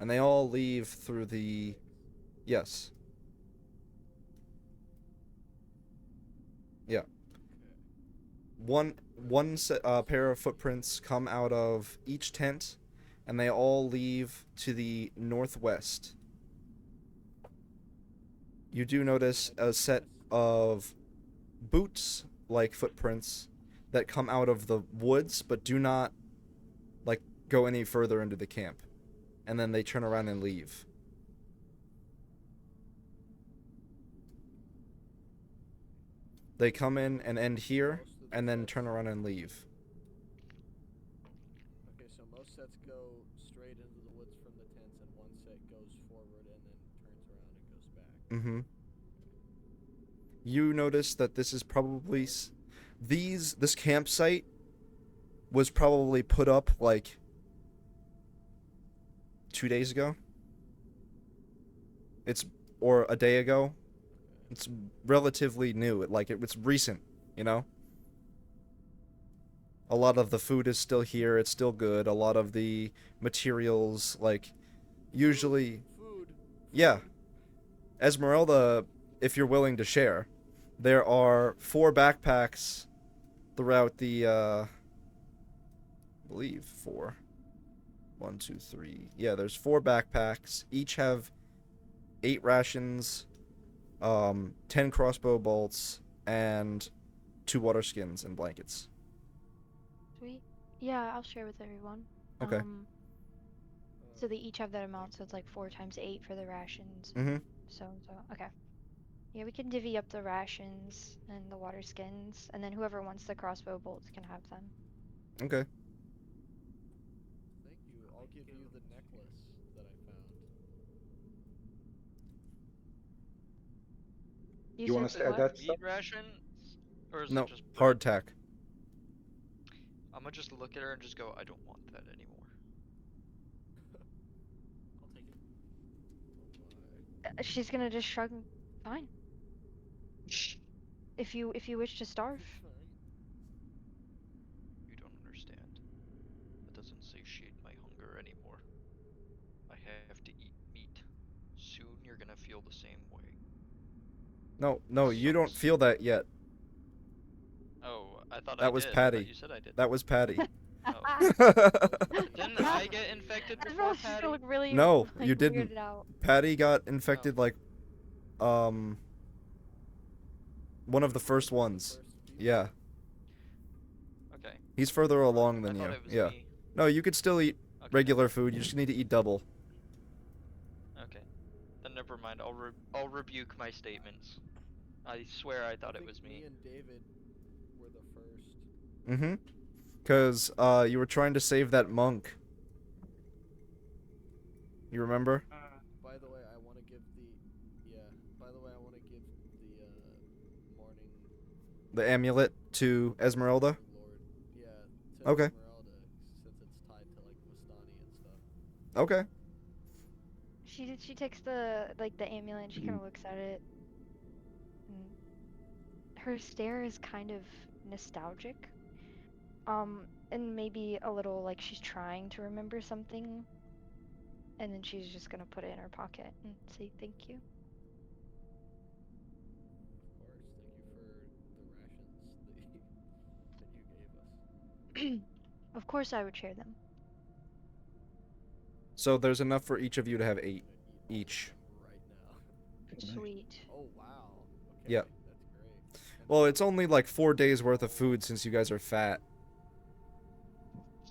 And they all leave through the yes. Yeah. Pair of footprints come out of each tent, and they all leave to the northwest. You do notice a set of boots-like footprints that come out of the woods, but do not like go any further into the camp, and then they turn around and leave. They come in and end here, and then turn around and leave. Okay, so most sets go straight into the woods from the tents, and one set goes forward and then turns around and goes back. Mm-hmm. You notice that this is probably this campsite was probably put up like 2 days ago. Or a day ago. It's relatively new. It's recent, you know? A lot of the food is still here. It's still good. A lot of the materials, like, usually... Food. Yeah. Esmeralda, if you're willing to share, there are 4 backpacks throughout the believe 4. 1, 2, 3. Yeah, there's 4 backpacks. Each have 8 rations, 10 crossbow bolts, and 2 water skins and blankets. Sweet. Yeah, I'll share with everyone. Okay. So they each have that amount, so it's like 4 times 8 for the rations. Mm-hmm. So, okay. Yeah, we can divvy up the rations and the water skins, and then whoever wants the crossbow bolts can have them. Okay. Thank you. I'll give you the necklace that I found. You want us said to add what? that stuff? Meat ration? Or is No, it just bread? hardtack. I'm gonna just look at her and just go, I don't want that anymore. I'll take it. Oh my. She's gonna just shrug. Fine. If you wish to starve. Fine. You don't understand. That doesn't satiate my hunger anymore. I have to eat meat. Soon you're gonna feel the same way. No, you don't Sucks. feel that yet. Oh, I thought I That was did. I Patty. thought you said I did. That was Patty. Oh. Didn't I get infected I before felt she's Patty? gonna look really No, like, you didn't. weirded out. Patty got infected like one of the first ones. Yeah. Okay. He's further along I than thought you. it was Yeah. me. No, you could still eat Okay. regular food. You just need to eat double. Okay. Then never mind. I'll rebuke my statements. I swear I thought it was me. Me and David were the first. Mm-hmm. Cause you were trying to save that monk. You remember? By the way, I want to give the morning The amulet to Esmeralda? Lord. Yeah, to Okay. Esmeralda, since it's tied to like Vistani and stuff. Okay. She takes the amulet and she kind of looks at it. And her stare is kind of nostalgic. And maybe a little like she's trying to remember something. And then she's just gonna put it in her pocket and say thank you. Of course, thank you for the rations that you gave us. Of course I would share them. So there's enough for each of you to have 8 I'm gonna eat all of each. them right now. Sweet. Oh wow. Okay. Yep. That's great. Well, it's only like 4 days worth of food since you guys are fat.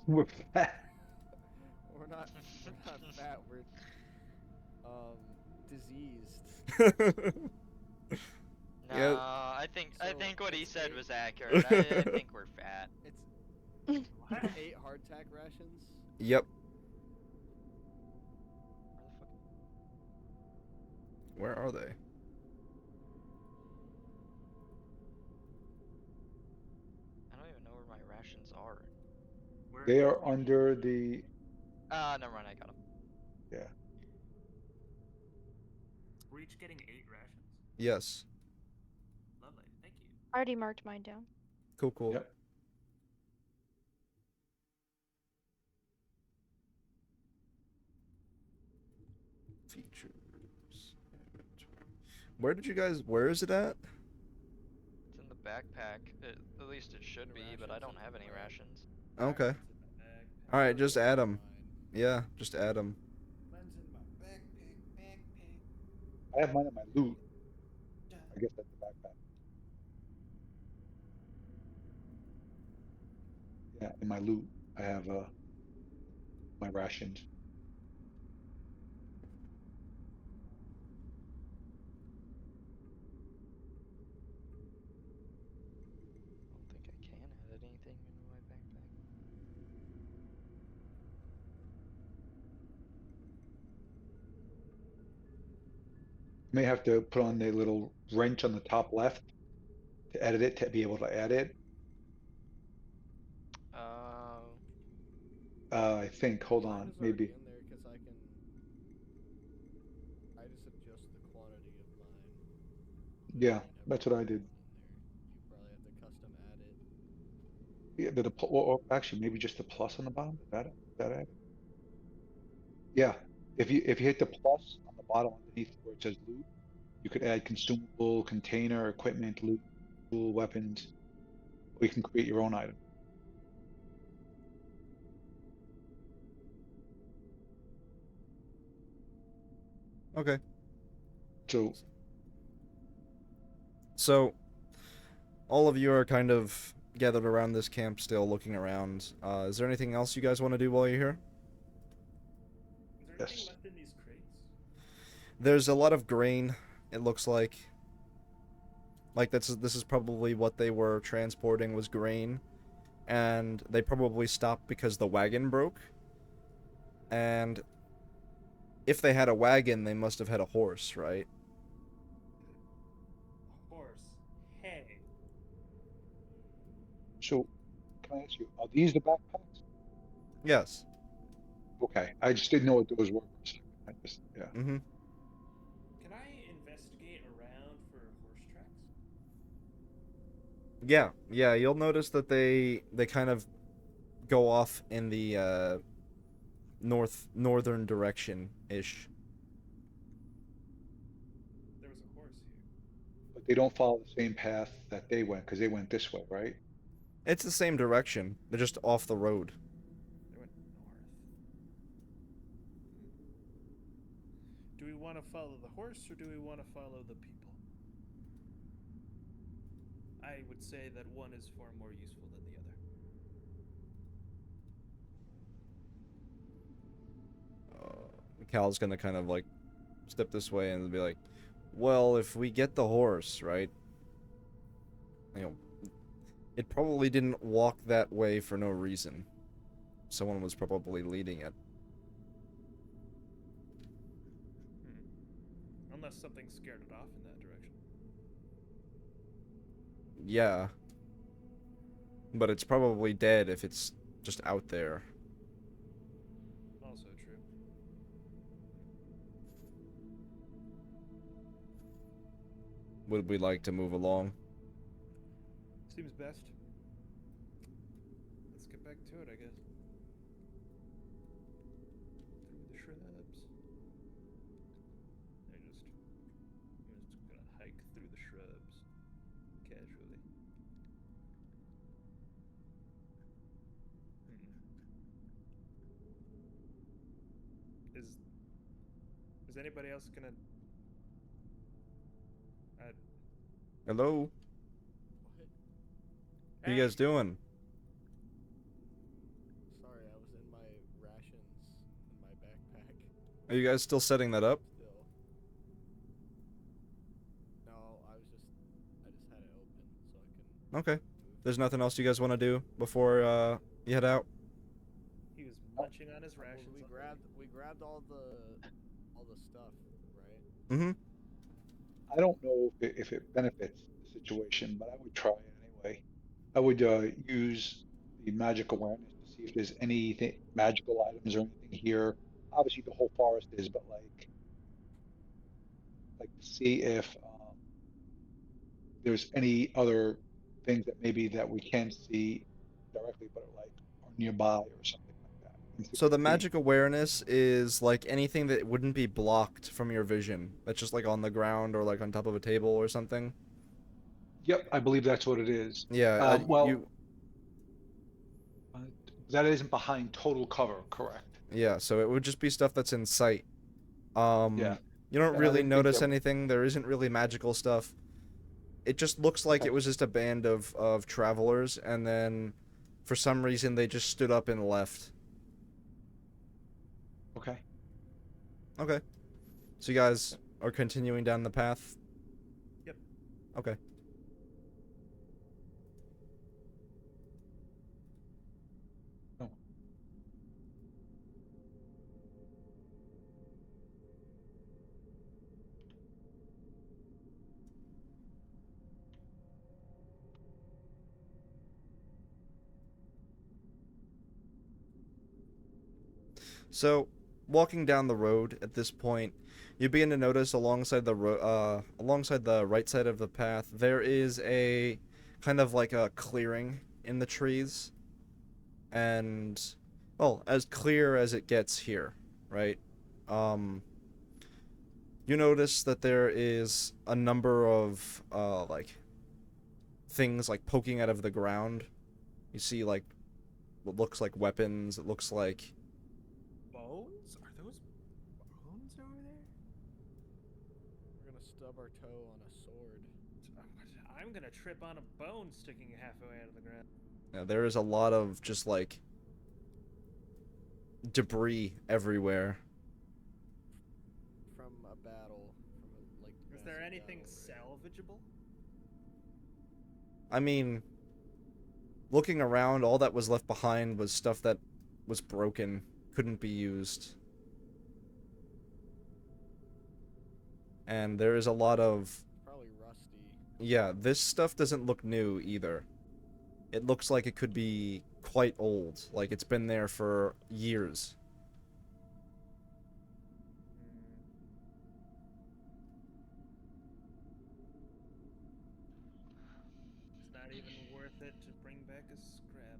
We're fat. We're not fat. We're diseased. No, Yeah. I So, think what he it's said 8 was accurate. I think we're fat. It's What? 8 hardtack rations. Yep. Where the fuck? Where are they? I don't even know where my rations are. They are under the. Never mind. I got them. Yeah. We're each getting 8 rations. Yes. Lovely. Thank you. I already marked mine down. Cool. Yep. Features. Where did you guys? Where is it at? It's in the backpack. At least it should be, but I don't have any rations. Okay. Rations in my backpack. All right, just add them. Mine. Yeah, just add them. Mine's in my backpack. I have mine in my loot. I guess that's the backpack. Yeah, in my loot, I have my rations. I don't think I can add anything into my backpack. You may have to put on the little wrench on the top left to edit it to be able to add it. I think. Hold Mine on, is already maybe. in there because I just adjust the quantity of mine. Yeah, I never that's what I put did. it in there. You probably have to custom add it. Yeah, or actually maybe just the plus on the bottom. Is that it? Yeah. If you hit the plus on the bottom underneath where it says loot, you could add consumable, container, equipment, loot, tool, weapons, or you can create your own item. Okay. So So, all of you are kind of gathered around this camp still looking around. Is there anything else you guys want to do while you're here? Is there anything yes, left in these crates? There's a lot of grain, it looks like. Like, this is probably what they were transporting was grain. And they probably stopped because the wagon broke. And if they had a wagon, they must have had a horse, right? Horse. Hey. so can I ask you, are these the backpacks? Yes. Okay, I just didn't know what those were for a second. I just, yeah. Mm-hmm. Can I investigate around for horse tracks? Yeah, you'll notice that they kind of go off in the northern direction ish. There was a horse here. But they don't follow the same path that they went because they went this way, right? It's the same direction. They're just off the road. They went north. Do we want to follow the horse or do we want to follow the people? I would say that one is far more useful than the other. Cal's gonna kind of like step this way and be like, well, if we get the horse, right? You know, it probably didn't walk that way for no reason. Someone was probably leading it. Unless something scared it off in that direction. Yeah. But it's probably dead if it's just out there. Also true. Would we like to move along? Seems best. Let's get back to it, I guess. Through the shrubs. I'm just gonna hike through the shrubs casually. Is anybody else gonna? Hello? What are you guys doing? Sorry, I was in my rations in my backpack. Are you guys still setting that up? Still. No, I just had it open so I can. Okay. There's nothing else you guys want to do before you head out? He was munching on his Well, rations. we grabbed all the stuff, right? Mm-hmm. I don't know if it benefits the situation, but I would try it anyway. I would use the magic awareness to see if there's anything magical items or anything here. Obviously, the whole forest is, but like to see if there's any other things that maybe that we can't see directly, but are nearby or something like that. And see So what the I see. magic awareness is like anything that wouldn't be blocked from your vision. That's just like on the ground or like on top of a table or something. Yep, I believe that's what it is. Yeah, Well, uh, that isn't behind total cover, correct? yeah, so it would just be stuff that's in sight. Yeah, You don't and I really didn't think notice that. anything. There isn't really magical stuff. It just looks like Okay. it was just a band of travelers, and then for some reason they just stood up and left. Okay. Okay. So you guys are continuing down the path? Yep. Okay. Oh. So, walking down the road at this point, you begin to notice alongside alongside the right side of the path, there is a kind of like a clearing in the trees, and well, as clear as it gets here, right? Um, you notice that there is a number of like things like poking out of the ground. You see like what looks like weapons. It looks like Bones? Are those bones over there? stub our toe on a sword. I'm gonna trip on a bone sticking halfway out of the ground. Yeah, there is a lot of just like debris everywhere. From a battle, from a, like. Is there massive anything battle, right? salvageable? I mean, looking around, all that was left behind was stuff that was broken, couldn't be used. And there is a lot of... Probably rusty. Yeah, this stuff doesn't look new either. It looks like it could be quite old, like it's been there for years. It's not even worth it to bring back a scrap.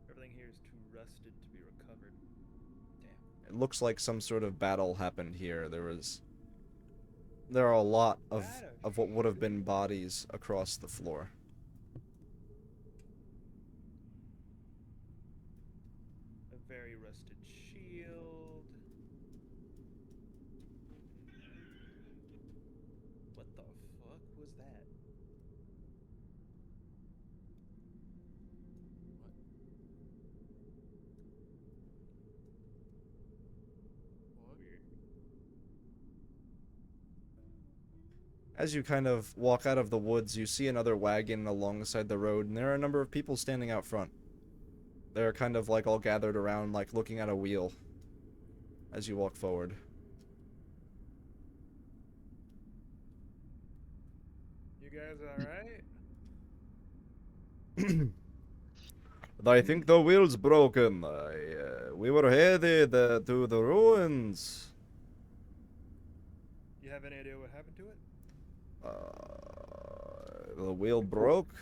Everything here is too rusted to be recovered. Damn. It looks like some sort of battle happened here. There are a lot of what would have been bodies across the floor. A very rusted shield. What the fuck was that? What? Weird. As you kind of walk out of the woods, you see another wagon alongside the road, and there are a number of people standing out front. They're kind of like all gathered around, like looking at a wheel as you walk forward. You guys alright? I think the wheel's broken. We were headed to the ruins. You have any idea what happened to it? The wheel broke.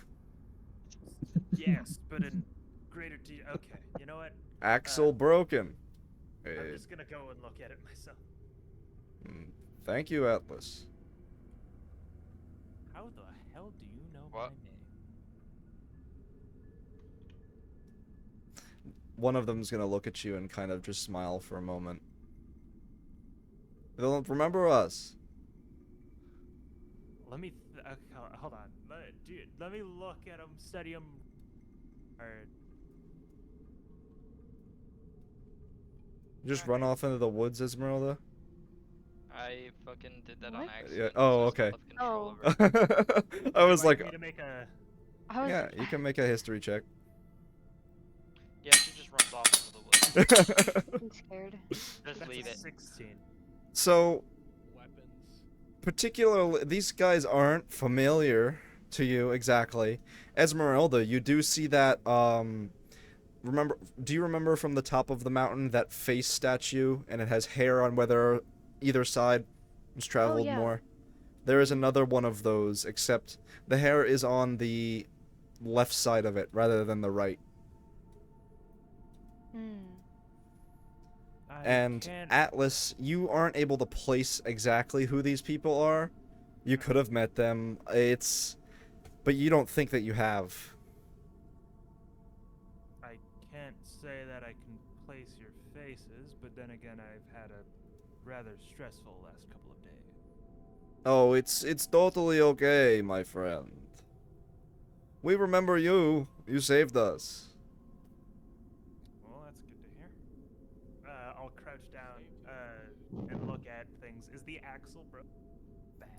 Yes, but in greater detail. Okay, you know what? Axle broken. I'm just gonna go and look at it myself. Thank you, Atlas. How the hell do you know What? my name? One of them's gonna look at you and kind of just smile for a moment. They'll remember us. Let me. Hold on. Dude, let me look at him, study him. Just run off into the woods, Esmeralda. I fucking did that on What? accident. Yeah, oh, so still okay. have control Oh. over it. I was like, Me to make a. I was, yeah, you can make a history check. Yeah, she just runs off into the woods. I'm scared. Just That's leave a it. 16. So, Weapons. particularly, these guys aren't familiar to you exactly. Esmeralda, you do see that, do you remember from the top of the mountain that face statue, and it has hair on whether either side has traveled yeah. more? There is another one of those, except the hair is on the left side of it rather than the right. And Atlas, you aren't able to place exactly who these people are. You could have met them. But you don't think that you have. I can't say that I can place your faces, but then again, I've had a rather stressful last couple of days. Oh, it's totally okay, my friend. We remember you. You saved us. Well, that's good to hear. I'll crouch down and look at things. Is the axle broken?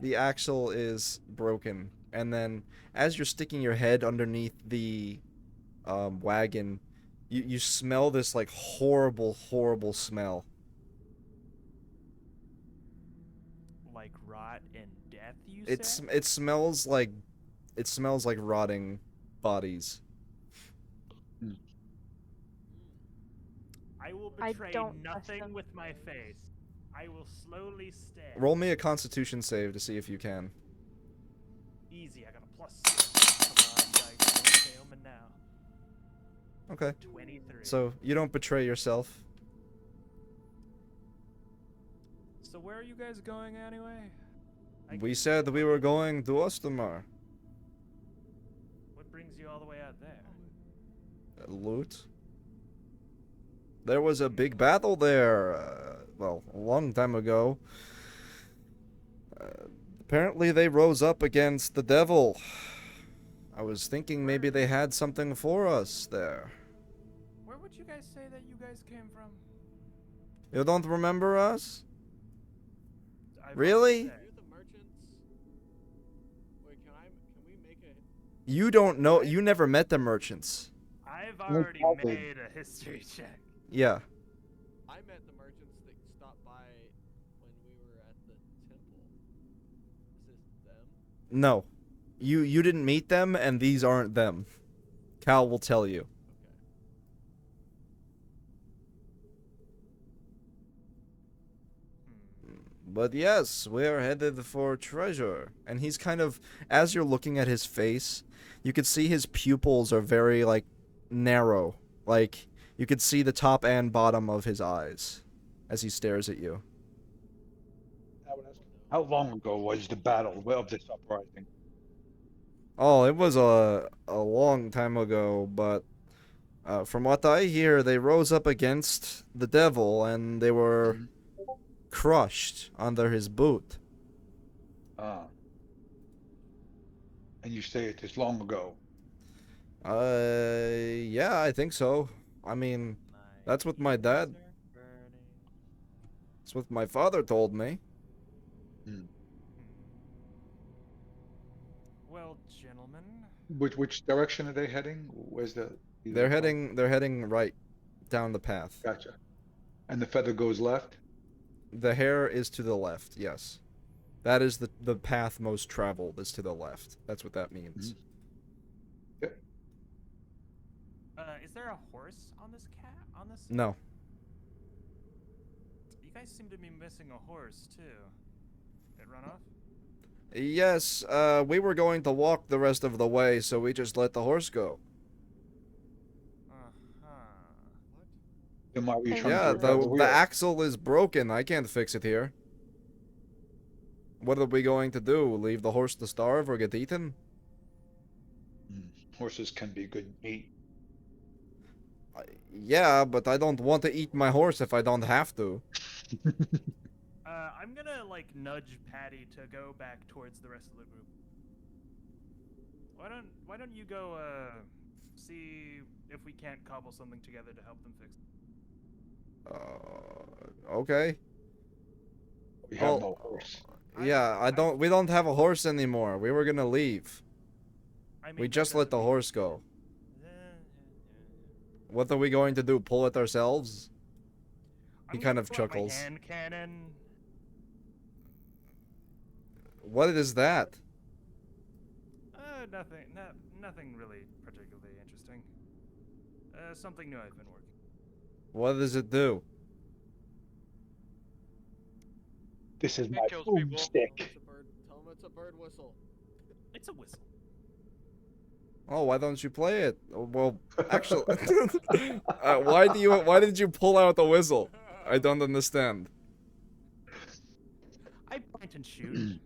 The axle is broken, and then as you're sticking your head underneath the wagon, you smell this like horrible smell. Like rot and death, you It said? smells like rotting bodies. I will I betray don't trust nothing them. with my face. I will slowly stare. Roll me a Constitution save to see if you can. Easy, I got a +6. Come on, dice, don't fail me now. Okay. 23. So you don't betray yourself. So where are you guys going anyway? We said we were going to Ostamar. What brings you all the way out there? Loot. There was a big battle there, well, a long time ago. Apparently they rose up against the devil. I was thinking maybe they had something for us there. Where would you guys say that you guys came from? You don't remember us? I've Really? already said. You're the merchants. Wait, can we make a? You don't know, you never met the merchants. I've No already problem. made a history check. Yeah. I met the merchants that stopped by when we were at the temple. Is this them? No. You didn't meet them, and these aren't them. Cal will tell you. Okay. But yes, we're headed for treasure. And he's kind of, as you're looking at his face, you can see his pupils are very, like, narrow. Like, you can see the top and bottom of his eyes as he stares at you. How long ago was the battle of this uprising? Oh, it was a long time ago, but from what I hear, they rose up against the devil and they were crushed under his boot. Ah. And you say it is long ago. Yeah, I think so. I mean, that's what my dad, that's what my father told me. Well, gentlemen. Which direction are they heading? Where's the? They're heading right down the path. Gotcha. And the feather goes left. The hair is to the left, yes. That is the path most traveled is to the left. That's what that means. Yep. Is there a horse on this cat? On this? No. You guys seem to be missing a horse too. It run off? Yes, we were going to walk the rest of the way, so we just let the horse go. Then why were you Hey, trying Yeah, to grab the wheel? axle is broken. I can't fix it here. What are we going to do? Leave the horse to starve or get eaten? Horses can be good meat. Yeah, but I don't want to eat my horse if I don't have to. I'm gonna like nudge Patty to go back towards the rest of the group. Why don't you go see if we can't cobble something together to help them fix it? Okay. We have Oh, no horse. Yeah, we don't have a horse anymore. We were gonna leave. I mean, We that just let the doesn't horse go. mean- What are we going to do? Pull it ourselves? He I'm kind gonna of pull out my chuckles. hand cannon. What is that? Nothing really particularly interesting. Something new I've been working. What does it do? This is It my kills people. boomstick. Tell them it's a bird whistle. It's a whistle. Oh, why don't you play it? Oh, well, actually, why did you pull out the whistle? I don't understand. I point and shoot.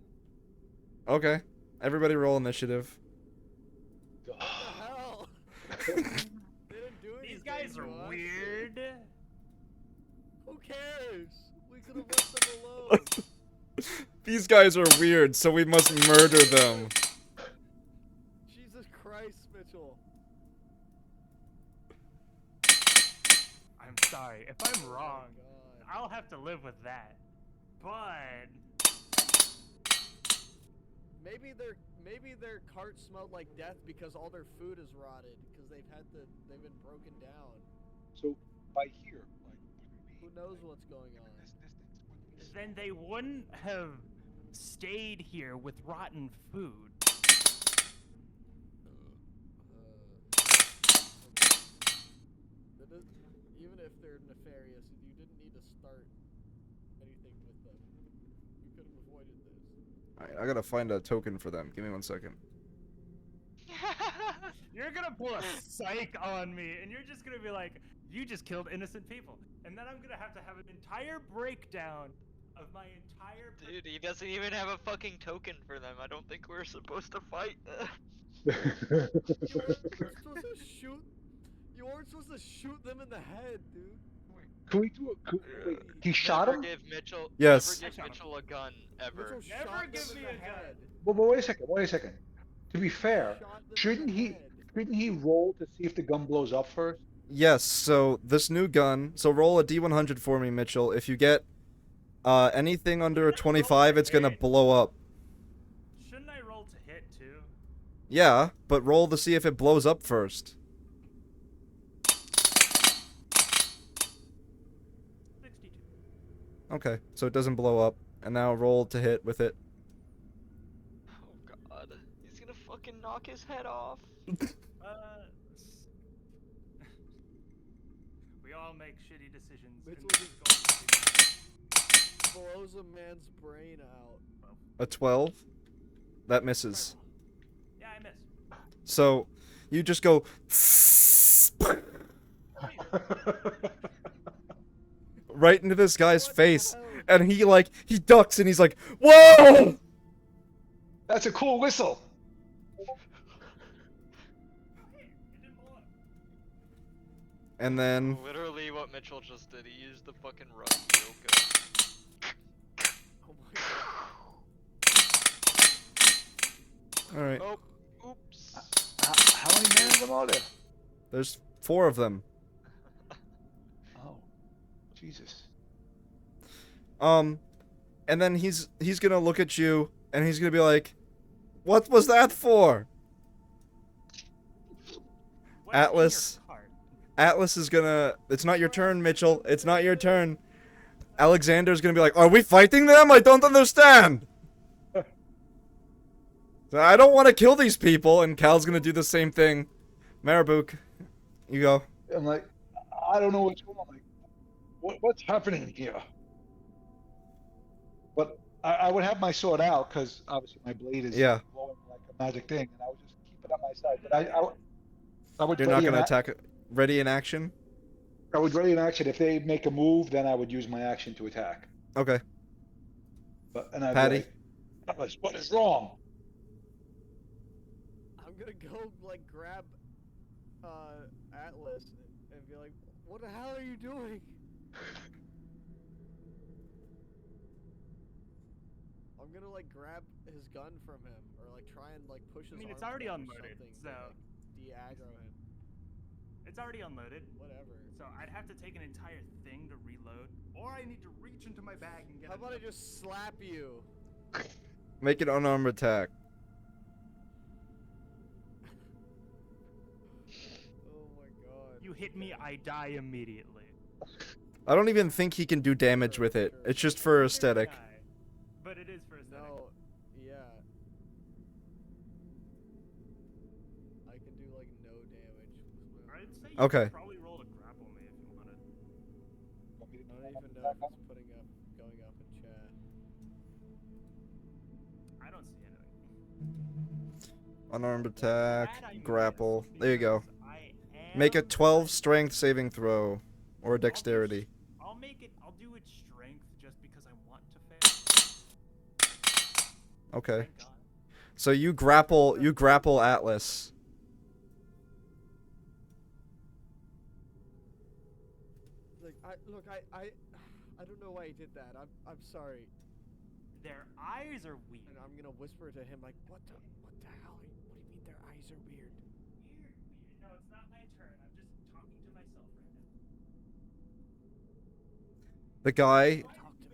Okay, everybody roll initiative. What the hell? They didn't do anything. These guys are to us. weird. Who cares? We could have left them alone. These guys are weird, so we must murder them. Jesus Christ, Mitchell. I'm sorry. If I'm wrong, God. I'll have to live with that. But Maybe their cart smelled like death because all their food is rotted because they've been broken down. So by here, like, Who knows what's going on? this distance, then they wouldn't have stayed here with rotten food. Even if they're nefarious, you didn't need to start anything with them. You could have avoided this. Alright, I gotta find a token for them. Give me 1 second. You're gonna pull a psych on me, and you're just gonna be like, you just killed innocent people. And then I'm gonna have to have an entire breakdown of my entire... Dude, he doesn't even have a fucking token for them. I don't think we're supposed to fight. You weren't supposed to shoot. You weren't supposed to shoot them in the head, dude. Can we do it? Wait, he shot Never him? give Mitchell. Yes. Never give Mitchell a gun ever. Mitchell Never shot give them me in a the gun. head. Well, but wait a second. Wait a second. To be fair, Shot them in shouldn't the he? head. Shouldn't he roll to see if the gun blows up first? Yes, so this new gun. So roll a D100 for me, Mitchell. If you get anything under a Shouldn't I roll 25, to it's gonna hit? blow up. Shouldn't I roll to hit too? Yeah, but roll to see if it blows up first. 62. Okay, so it doesn't blow up. And now roll to hit with it. Oh God, he's gonna fucking knock his head off. We all make shitty decisions. and Mitchell this is going to be Blows a man's brain out. A 12? That misses. Yeah, I missed. So you just go right into this guy's What the face, hell? and he ducks and he's like, "Whoa!" That's a cool whistle. It didn't blow up. And then Literally what Mitchell just did. He used the fucking run real good. Oh my god. all right, Oh, oops. How many men of them are there? there's 4 of them. Oh, Jesus. And then he's gonna look at you and he's gonna be like, "What was that for?" What's Atlas. in your cart? Atlas is gonna. It's not your turn, Mitchell. It's not your turn. Alexander's gonna be like, "Are we fighting them? I don't understand." So I don't want to kill these people, and Cal's gonna do the same thing. Marabuk, you go. I'm like, I don't know what's going on. Like, what's happening here? But I would have my sword out because obviously my blade is Yeah. glowing like a magic thing, and I would just keep it at my side. But I would You're not ready gonna an attack. Ready in action. I would ready an action. If they make a move, then I would use my action to attack. Okay. And I'd Patty? be like, Atlas, what is wrong? I'm gonna go like grab Atlas and be like, "What the hell are you doing?" I'm gonna like grab his gun from him or like try and like push his I mean, it's arms already down or unloaded, something so to, like, de-aggro him. it's already unloaded. Whatever. So I'd have to take an entire thing to reload, or I need to reach into my bag and get. How about I another- just slap you? Make an unarmed attack. Oh my god. You hit me, I die immediately. I don't even think he can do damage with it. It's just for aesthetic. Die. But it is for aesthetic. No, yeah. I can do like no damage. I'd say you Okay. could probably roll to grapple me if you wanted. I don't even know if it's going up in chat. I don't see anything. Unarmed Glad I attack. missed Grapple. There you go. because I Make a am 12 strength saving throw. Or a dexterity. I'll make it. I'll do it strength just because I want to fail. Okay. Thank God. So you grapple Atlas. Like I don't know why he did that. I'm sorry. Their eyes are weird. And I'm gonna whisper to him like, what the hell? What do you mean their eyes are weird? Weird. No, it's not my turn. I'm just talking to myself right now. The guy Talk to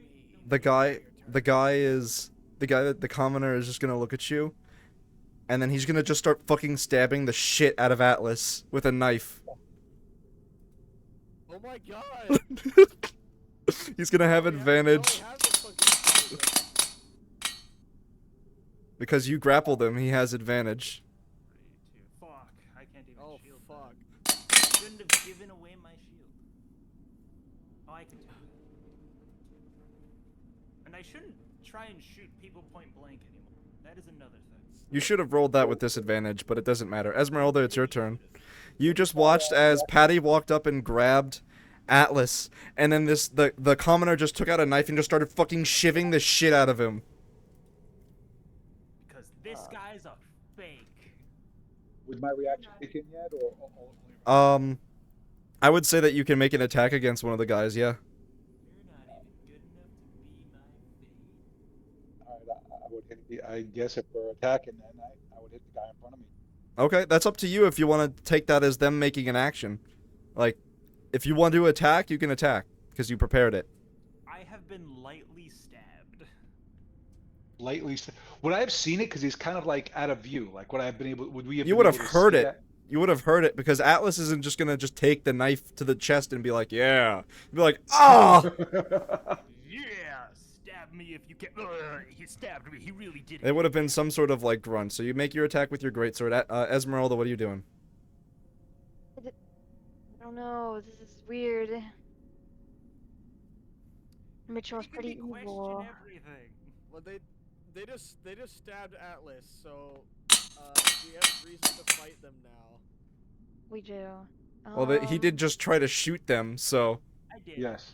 me. the commoner is just gonna look at you, and then he's gonna just start fucking stabbing the shit out of Atlas with a knife. Oh my god. He's gonna have advantage because you grappled him. He has advantage. 3, 2. Fuck. I can't even Oh shield. fuck. I shouldn't have given away my shield. Oh, I can do it. And I shouldn't try and shoot people point blank anymore. That is another thing. You should have rolled that with disadvantage, but it doesn't matter. Esmeralda, it's your turn. You just watched as Patty walked up and grabbed Atlas, and then the commoner just took out a knife and just started fucking shivving the shit out of him. Because this guy's a fake. Was my reaction kick in yet, or I would say that you can make an attack against one of the guys, yeah. You're not even good enough to be my fate. All right, I would hit I guess if we're attacking, then I would hit the guy in front of me. Okay, that's up to you if you want to take that as them making an action. Like, if you want to attack, you can attack, because you prepared it. I have been lightly stabbed. Would I have seen it? Because he's kind of like out of view. Like, would I have been able? Would we have? You been would have able to heard see it. that? You would have heard it, because Atlas isn't just gonna just take the knife to the chest and be like, yeah. Be like, ah! Yeah, stab me if you can. He stabbed me. He really did. It would have been some sort of, like, grunt. So you make your attack with your greatsword. Esmeralda, what are you doing? I don't know. This is weird. Mitchell's You can pretty question evil. everything. Well, they just stabbed Atlas, so we have reason to fight them now. We do. Well, he did just try to shoot them, so... I did. Yes.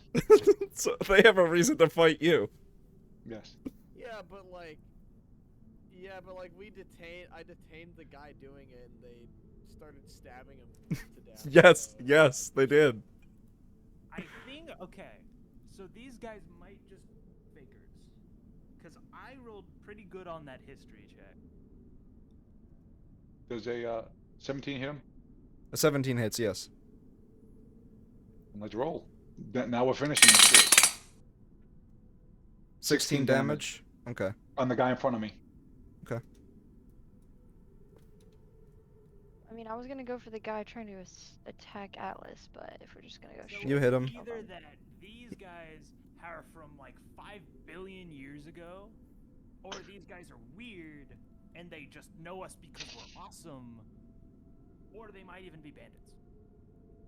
So they have a reason to fight you. Yes. Yeah, but like I detained the guy doing it, and they started stabbing him to death. Yes, so- yes, they did. I think, okay, so these guys might just fakers. Because I rolled pretty good on that history check. Does a 17 hit him? A 17 hits, yes. Let's roll. Now we're finishing this 16 damage? Okay. on the guy in front of me. Okay. I mean, I was gonna go for the guy trying to attack Atlas, but if we're just gonna go So shoot You hit him. him. Either that these guys are from like 5 billion years ago, or these guys are weird and they just know us because we're awesome, or they might even be bandits.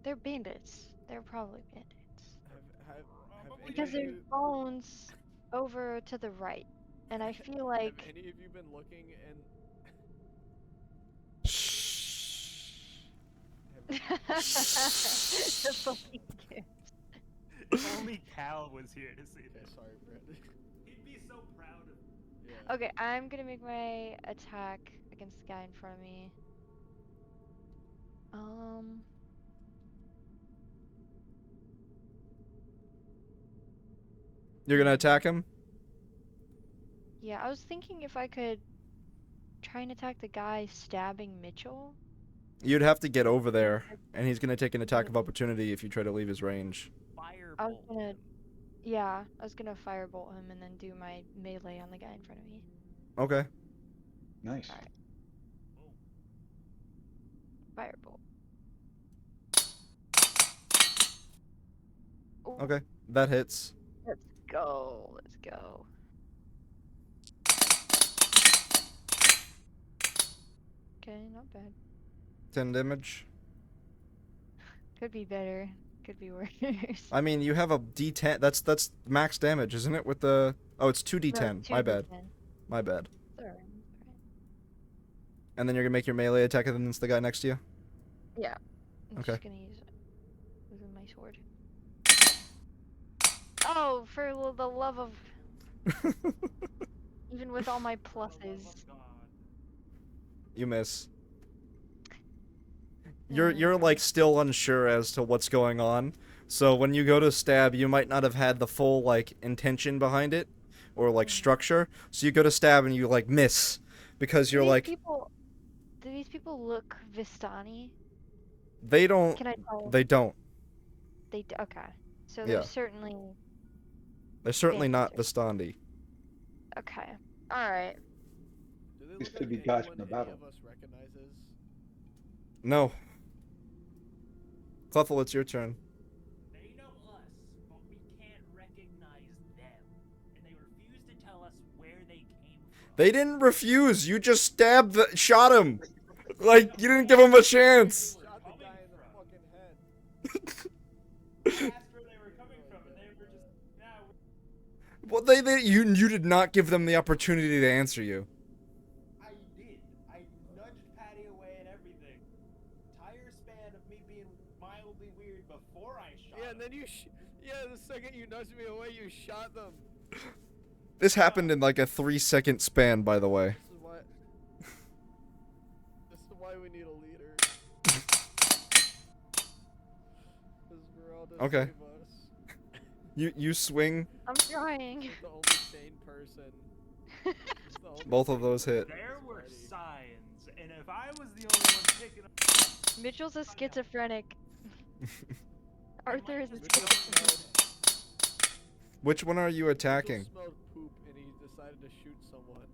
They're bandits. They're probably bandits. Have any Because of there's you, bones over to the right. And I feel like have any of you been looking and the fucking kid. If only Cal was here to see okay, this. sorry, Brett. He'd be so proud of Yeah. Okay, I'm gonna make my attack against the guy in front of me. You're gonna attack him? Yeah, I was thinking if I could try and attack the guy stabbing Mitchell. You'd have to get over there, and he's gonna take an attack of opportunity if you try to leave his range. firebolt. I was gonna, yeah, I was gonna firebolt him and then do my melee on the guy in front of me. Okay. Nice. Alright. Firebolt. Ooh, Okay. That hits. Let's go. Let's go. Okay, not bad. 10 damage. Could be better. Could be worse. I mean, you have a D10. That's max damage, isn't it? With the... Oh, it's 2d10. My bad. My bad. Sorry. And then you're gonna make your melee attack against the guy next to you? Yeah. I'm Okay. just gonna use my sword. Oh, for the love of... Even with all my pluses. You miss. You're like still unsure as to what's going on. So when you go to stab, you might not have had the full like intention behind it or like structure. So you go to stab and you like miss because you're like Do these people look Vistani? they don't Can I tell? they don't. Okay. So Yeah. they're certainly They're certainly not Bandits. Vistandi. okay. All right. Do they These look could like be guys anyone from the any battle. of us recognizes? No. Cleffel, it's your turn. They know us, but we can't recognize them, and they refuse to tell us where they came from. They didn't refuse. You just shot him. Like you didn't give him a chance. Shot the guy in the fucking head. I asked where they were coming from, and they were just, Well, you did not give them the opportunity to answer you. I did. I nudged Patty away and everything. Entire span of me being mildly weird before I shot Yeah, him. and then the second you nudged me away, you shot them. This happened in like a 3-second span, by the way. This is why. This is why we need a leader. Esmeralda, Okay. save us. You swing. I'm trying. She's the only sane person. She's the only Both of sane those person hit. in There this were party. signs, and if I was the only one picking up, Mitchell's a schizophrenic. I Arthur might is a just Mitchell go schizophrenic. smelled, Which one are you Mitchell attacking? smelled poop and he decided to shoot someone.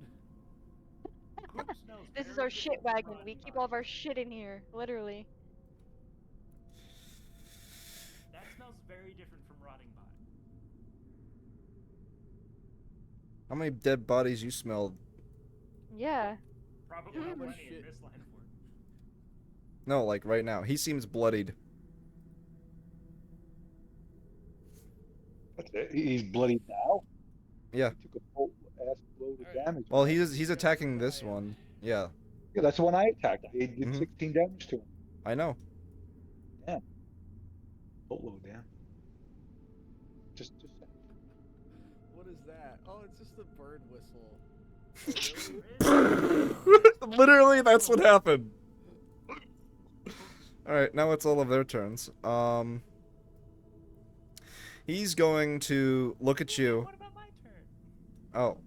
Poop smells This is very our shit different from wagon. rotting We keep body. all of our shit in here, literally. That smells very different from rotting body. How many dead bodies you smelled? Yeah. Probably Mm. plenty Shit. in this line of work. No, like right now. He seems bloodied. That's it. He's bloody now. Yeah. He took a full ass load of Alright. damage. Well, man. he's attacking this one. Yeah, Yeah, that's the one I attacked. He did Mhm. 16 damage to him. I know. Boatload, damn. Just What is that? Oh, it's just a bird whistle. Oh, really? Literally, that's what happened. Alright, now it's all of their turns. He's going to look at you. What about my turn? Oh.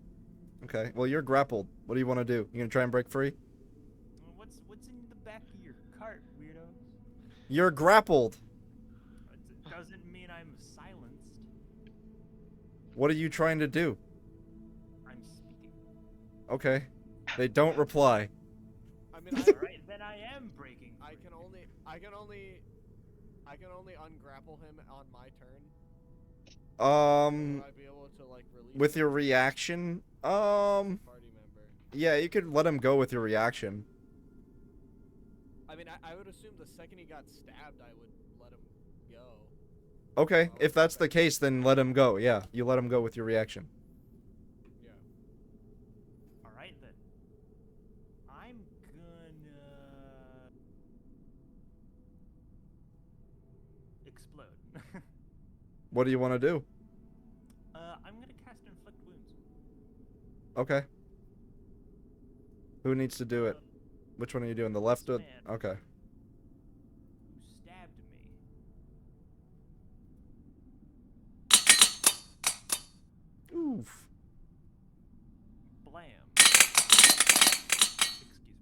Okay. Well, you're grappled. What do you want to do? You gonna try and break free? What's in the back of your cart, weirdos? You're grappled. It doesn't mean I'm silenced. What are you trying to do? I'm speaking. Okay. They don't reply. I mean, Alright, then I am breaking I free. can only ungrapple him on my turn. Would I be able to like release With him your reaction, as a party member? yeah, you could let him go with your reaction. I mean, I would assume the second he got stabbed, I would let him go. Okay, if that's the case, then let him go. Yeah, you let him go with your reaction. Yeah. Alright then. I'm gonna explode. What do you want to do? I'm gonna cast inflict wounds. Okay. Who needs to do it? Which one are you doing? The left or... Man. Okay. Who stabbed me? Oof. Blam. Excuse me.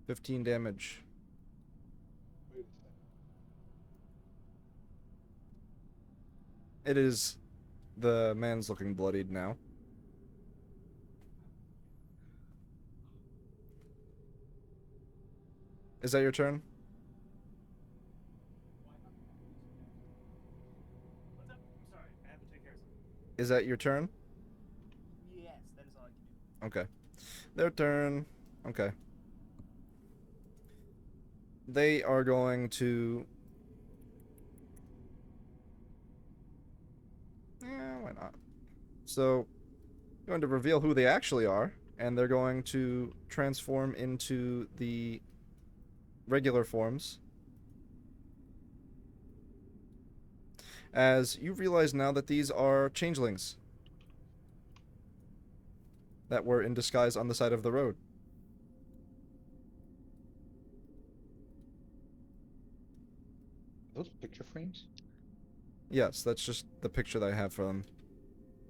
15 damage. It is... The man's looking bloodied now. Is that your turn? What's up? I'm sorry. I have to take care of something. Is that your turn? Yes, that is all I can do. Okay. Their turn. Okay. They are going to... why not? So, going to reveal who they actually are, and they're going to transform into the regular forms. As you realize now that these are changelings that were in disguise on the side of the road. those picture frames. Yes, that's just the picture that I have for them.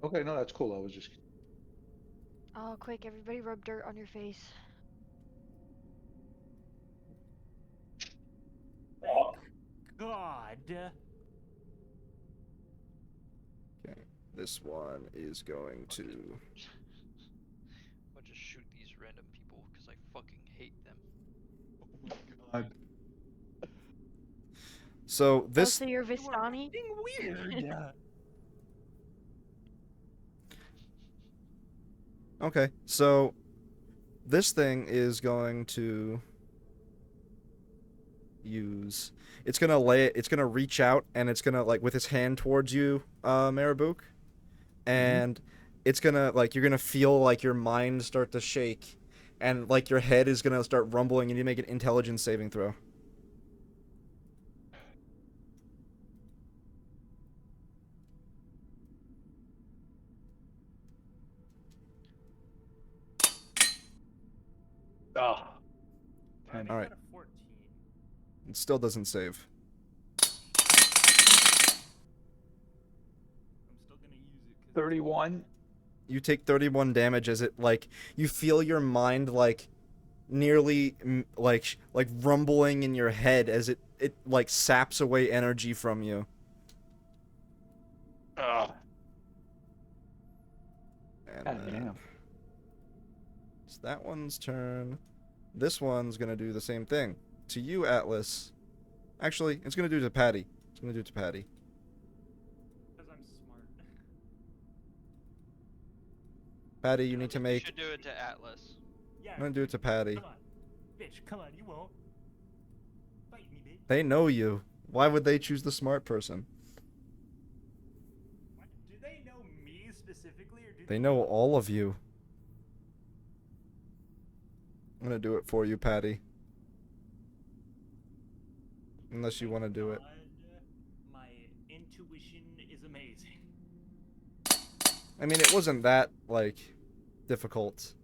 Okay, no, that's cool. I was just Oh, quick, everybody rub dirt on your face. God. Okay, this one is going to... I'll just shoot these random people because I fucking hate them. God. So Oh, this... so you're Vistani? Weird. Okay, so this thing is going to use... It's gonna reach out, and it's gonna, like, with his hand towards you, Marabuk. And it's gonna, like, you're gonna feel, like, your mind start to shake. And, like, your head is gonna start rumbling, and you need to make an intelligence saving throw. Ah. I 10. Alright. got a 14. It still doesn't save. 31. You take 31 damage as it, like, you feel your mind, like, nearly, like rumbling in your head as it like, saps away energy from you. Ugh. And God then damn. it's that one's turn. This one's gonna do the same thing. To you, Atlas. Actually, it's gonna do it to Patty. It's gonna do it to Patty. Because I'm smart. Patty, you I need to think make... You should do it to Atlas. Yeah. I'm gonna do it to Patty. Come on. Bitch, come on, you won't. Fight me, bitch. They know you. Why would they choose the smart person? Do they know me specifically, or do They know all of you. I'm gonna do it for you, Patty. Unless you want to do it. God, my intuition is amazing. I mean, it wasn't that, like, difficult.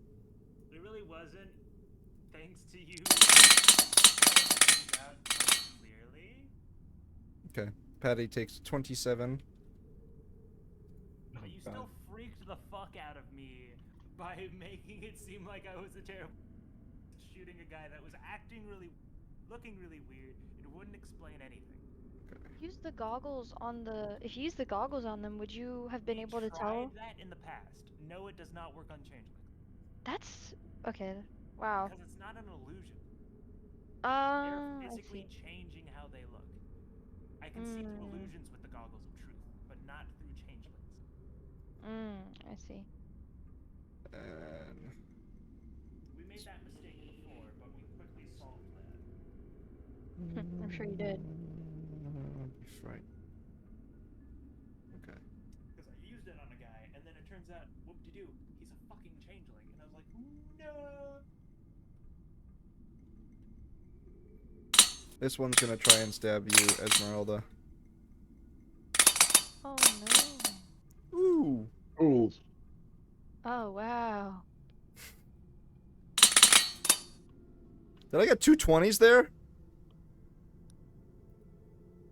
It really wasn't. Thanks to you. Things out so clearly. Okay. Patty takes 27. But you still freaked the fuck out of me by making it seem like I was a terrible shooting a guy that was acting really, looking really weird. It wouldn't explain anything. Use the goggles on the. If you use the goggles on them, would you have been able to tell? Tried that in the past. No, it does not work on changelings. That's okay. Wow. Because it's not an illusion. I They're physically see. changing how they look. I can see through illusions with the goggles of truth, but not through changelings. I see. And We made that mistake before, but we quickly solved that. I'm sure you did. right. Okay. Because I used it on a guy, and then it turns out, whoop-de-doo, he's a fucking changeling. And I was like, no! This one's gonna try and stab you, Esmeralda. Oh no. Ooh. Ooh. Oh wow. Did I get two 20s there?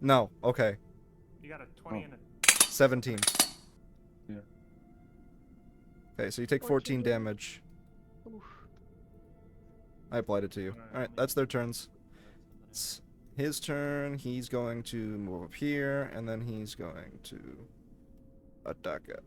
No. Okay. You got a 20 and a... 17. Yeah. Okay, so you take 14 damage. Oof. I applied it to you. Alright, that's their turns. It's his turn. He's going to move up here, and then he's going to attack it.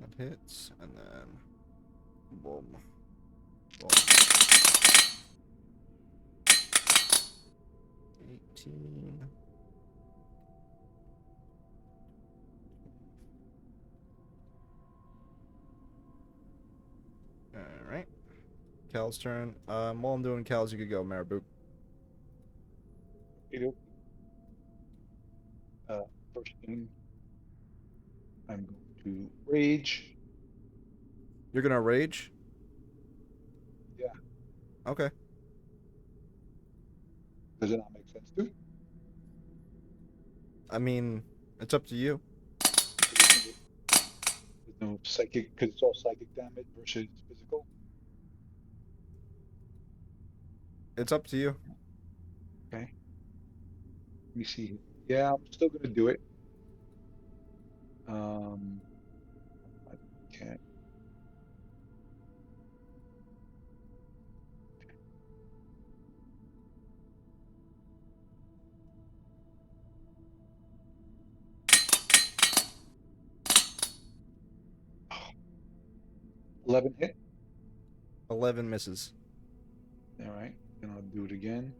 That hits, and then boom, boom. 18. All right, Cal's turn. While I'm doing Cal's, you could go, Marabou. You do. First thing, I'm going to rage. You're gonna rage? Yeah. Okay. Does it not make sense too? I mean, it's up to you. There's no psychic, because it's all psychic damage versus physical. It's up to you. Okay. Let me see. Yeah, I'm still gonna do it. I can't. Oh. 11 hit. 11 misses. All right. Then I'll do it again.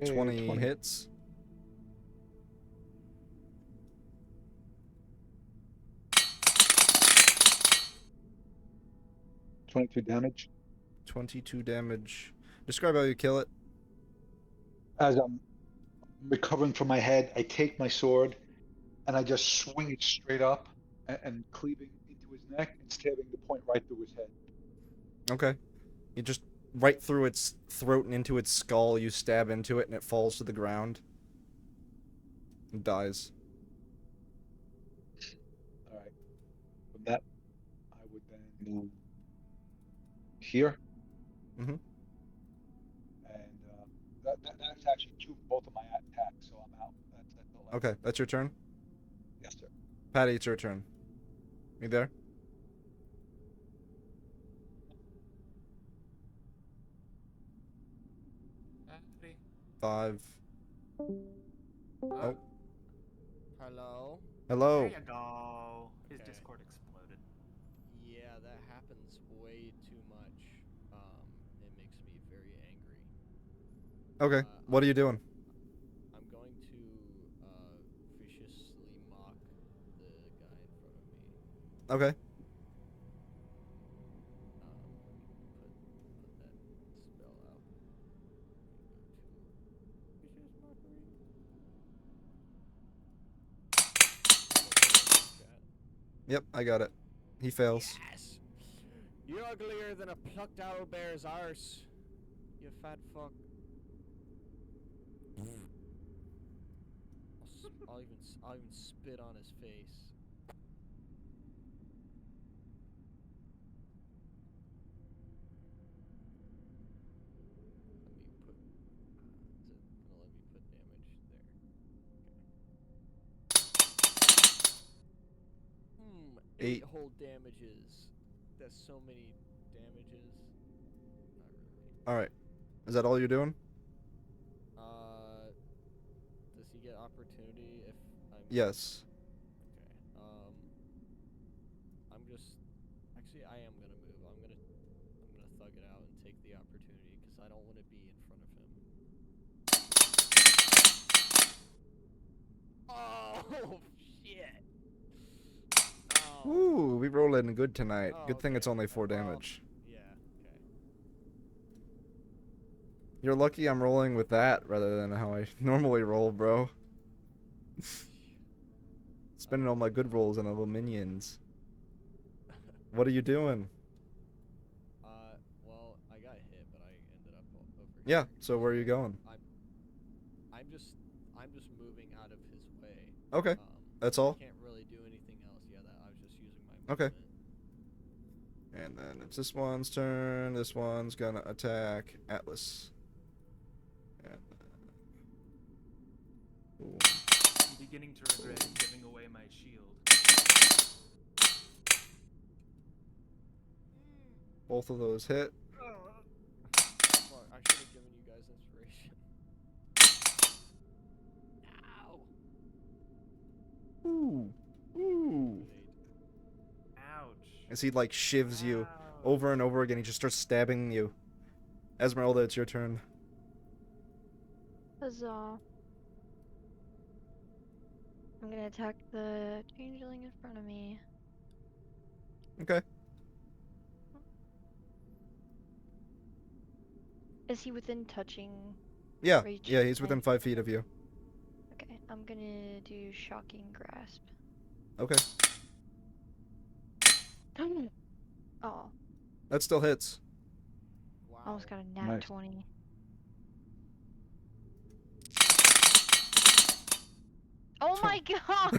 Hey, 20 hits. $22 damage. 22 damage. Describe how you kill it. As I'm recovering from my head, I take my sword and I just swing it straight up and cleaving into his neck and stabbing the point right through his head. Okay. You just right through its throat and into its skull. You stab into it, and it falls to the ground and dies. All right. From that, I would then move here, Mm-hmm. and that's actually both of my attacks, so I'm out. That's the last. Okay, that's your turn. Yes, sir. Patty, it's your turn. You there? Patty. 5. Oh. Hello? There Hello. you go. His Okay. Discord exploded. Yeah, that happens way too much. It makes me very angry. Okay. What are you doing? I'm going to viciously mock the guy in front of me. Okay. Put that spell out. Vicious mockery. Chat. Yep, I got it. He fails. Yes! You're uglier than a plucked owlbear's arse. You fat fuck. I'll even spit on his face. Let me put. It's gonna let me put damage there. Okay. 8 8. whole damages. That's so many damages. Not really. All right. Is that all you're doing? Does he get opportunity if I'm? Yes. Okay. I'm just. Actually, I am gonna move. I'm gonna thug it out and take the opportunity because I don't want to be in front of him. Oh shit! Oh. Ooh, we rolling good tonight. Oh, Good thing it's okay. only 4 Well, damage. yeah. Okay. You're lucky I'm rolling with that rather than how I normally roll, bro. Spending all my good rolls on the little minions. What are you doing? Well, I got hit, but I ended up over Yeah, here. so where are you going? I'm just moving out of his way. Okay, that's all? I can't really do anything else. Yeah, that I was just using my Okay. movement. And then it's this one's turn. This one's gonna attack Atlas. And, ooh. I'm beginning to regret giving away my shield. Both of those hit. Fuck, I should have given you guys inspiration. Ow! Ooh. Ooh. Ouch. As he like shivs you Ouch. over and over again, he just starts stabbing you. Esmeralda, it's your turn. Huzzah. I'm gonna attack the changeling in front of me. Okay. Is he within touching Yeah, reach? yeah, he's within 5 feet of you. Okay, I'm gonna do shocking grasp. Okay. Oh, That still hits. Wow. almost got a nat Nice. 20. Oh my god!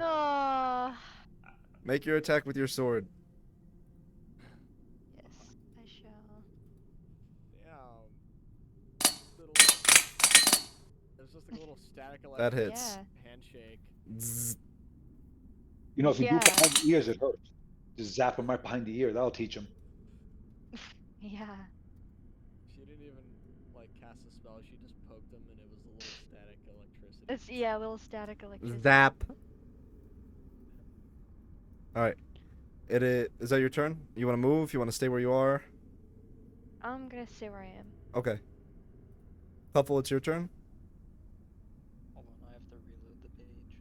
Oh. Make your attack with your sword. Yes, I shall. Damn. There's just like a little static That electric hits. handshake. Zzz. You know, if you do Yeah. it behind the ears, it hurts. Just zap him right behind the ear. That'll teach him. Yeah. She didn't even like cast a spell. She just poked him, and it was a little static electricity. It's a little static electricity. Zap. Alright. Is that your turn? You want to move? You want to stay where you are? I'm gonna stay where I am. Okay. Puffle, it's your turn. Hold on, I have to reload the page.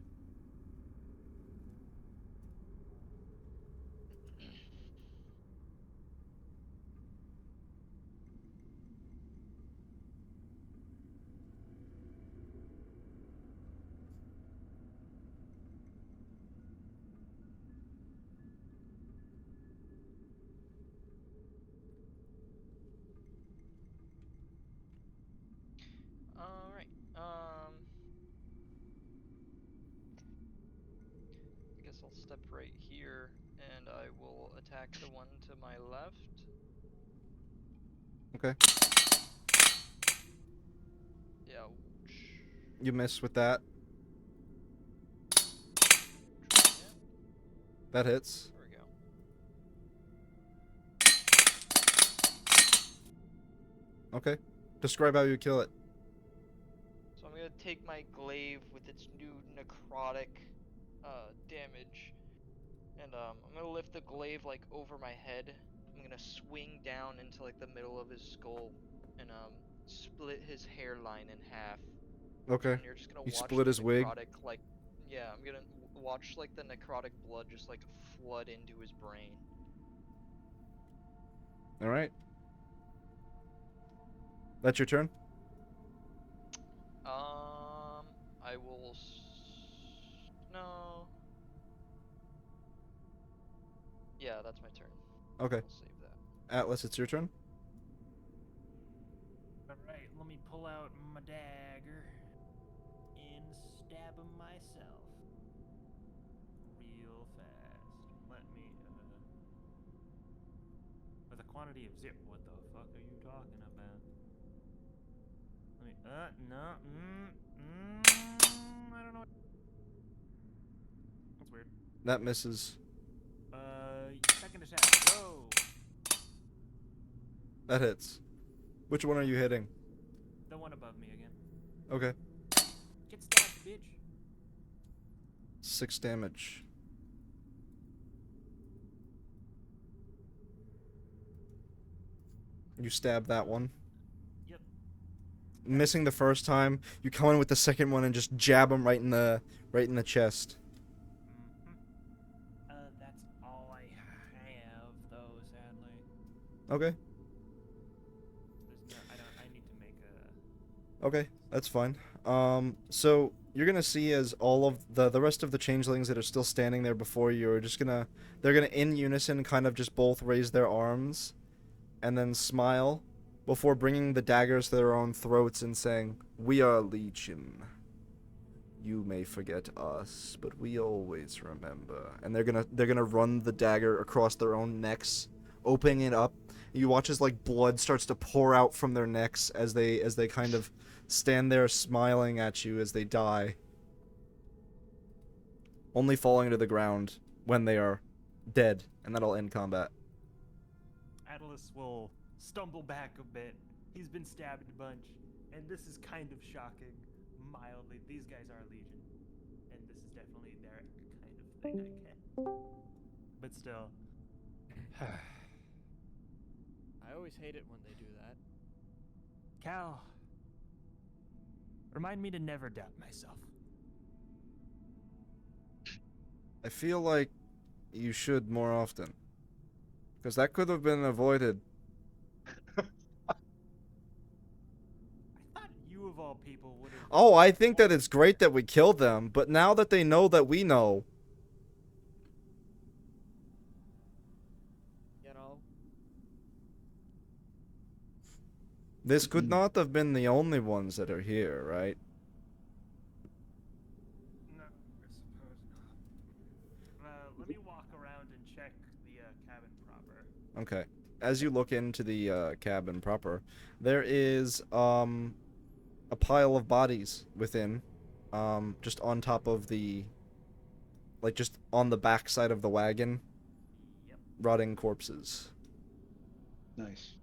guess I'll step right here, and I will attack the one to my left. Okay. Yeah. You miss with that. Yeah, That hits. there we go. Okay. Describe how you kill it. So I'm gonna take my glaive with its new necrotic damage, and I'm gonna lift the glaive like over my head. I'm gonna swing down into like the middle of his skull and split his hairline in half. Okay. And you're just gonna You watch split the his wig. necrotic like, yeah, I'm gonna watch like the necrotic blood just like flood into his brain. All right. That's your turn. I will. No. Yeah, that's my turn. Okay. I'll save that. Atlas, it's your turn. Alright, let me pull out my dagger and stab him myself. Real fast. Let me, with a quantity of zip. What the fuck are you talking about? Let me, no, I don't know. That's weird. That misses. Second attack, go! That hits. Which one are you hitting? The one above me again. Okay. Get stabbed, bitch. 6 damage. You stab that one. Yep. Missing the first time, you come in with the second one and just jab him right in the chest. That's all I have, though, sadly. Okay. I need to make a... Okay, that's fine. So you're gonna see as all of the rest of the changelings that are still standing there before you are just they're gonna in unison kind of just both raise their arms and then smile before bringing the daggers to their own throats and saying, "We are Legion. You may forget us, but we always remember." And they're gonna run the dagger across their own necks, opening it up. You watch as like blood starts to pour out from their necks as they kind of stand there smiling at you as they die, only falling to the ground when they are dead, and that'll end combat. Atlas will stumble back a bit. He's been stabbed a bunch, and this is kind of shocking, mildly. These guys are Legion, and this is definitely their kind of thing, I get. But still. I always hate it when they do that. Cal, remind me to never doubt myself. I feel like you should more often, because that could have been avoided. I thought you, of all people, would have... Oh, I think that it's great that we killed them, but now that they know that we know... You know? This could not have been the only ones that are here, right? No, I suppose not. Let me walk around and check the cabin proper. Okay. As you look into the cabin proper, there is a pile of bodies within, just on top of the, like just on the back side of the wagon. Yep. Rotting corpses. Nice.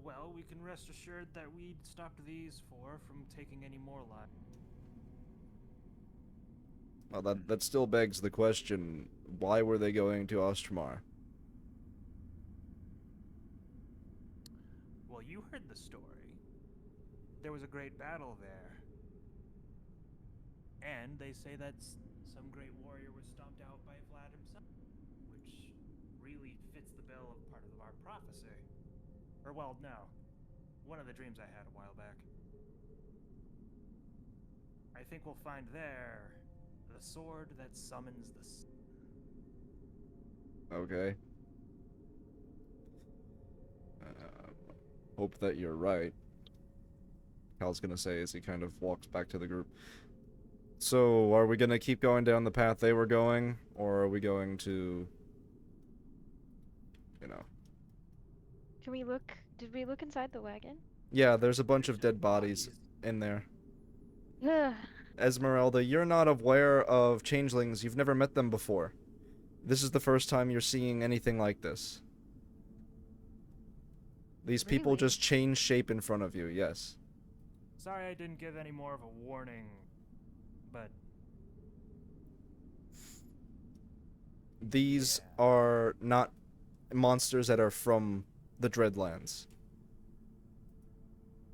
Well, we can rest assured that we'd stopped these four from taking any more lives. Well, that still begs the question: why were they going to Ostromar? Well, you heard the story. There was a great battle there. And they say that some great warrior was stomped out by Vlad himself, which really fits the bill of part of our prophecy. Or, well, no. One of the dreams I had a while back. I think we'll find there the sword that summons the sun. Okay. Hope that you're right. Cal's gonna say as he kind of walks back to the group. So, are we gonna keep going down the path they were going, or are we going to, you know? Can we look? Did we look inside the wagon? Yeah, there's a bunch of There's dead bodies in there. Ugh. Esmeralda, you're not aware of changelings. You've never met them before. This is the first time you're seeing anything like this. These people Really? just change shape in front of you, yes. Sorry I didn't give any more of a warning, but These Yeah. are not monsters that are from the Dreadlands.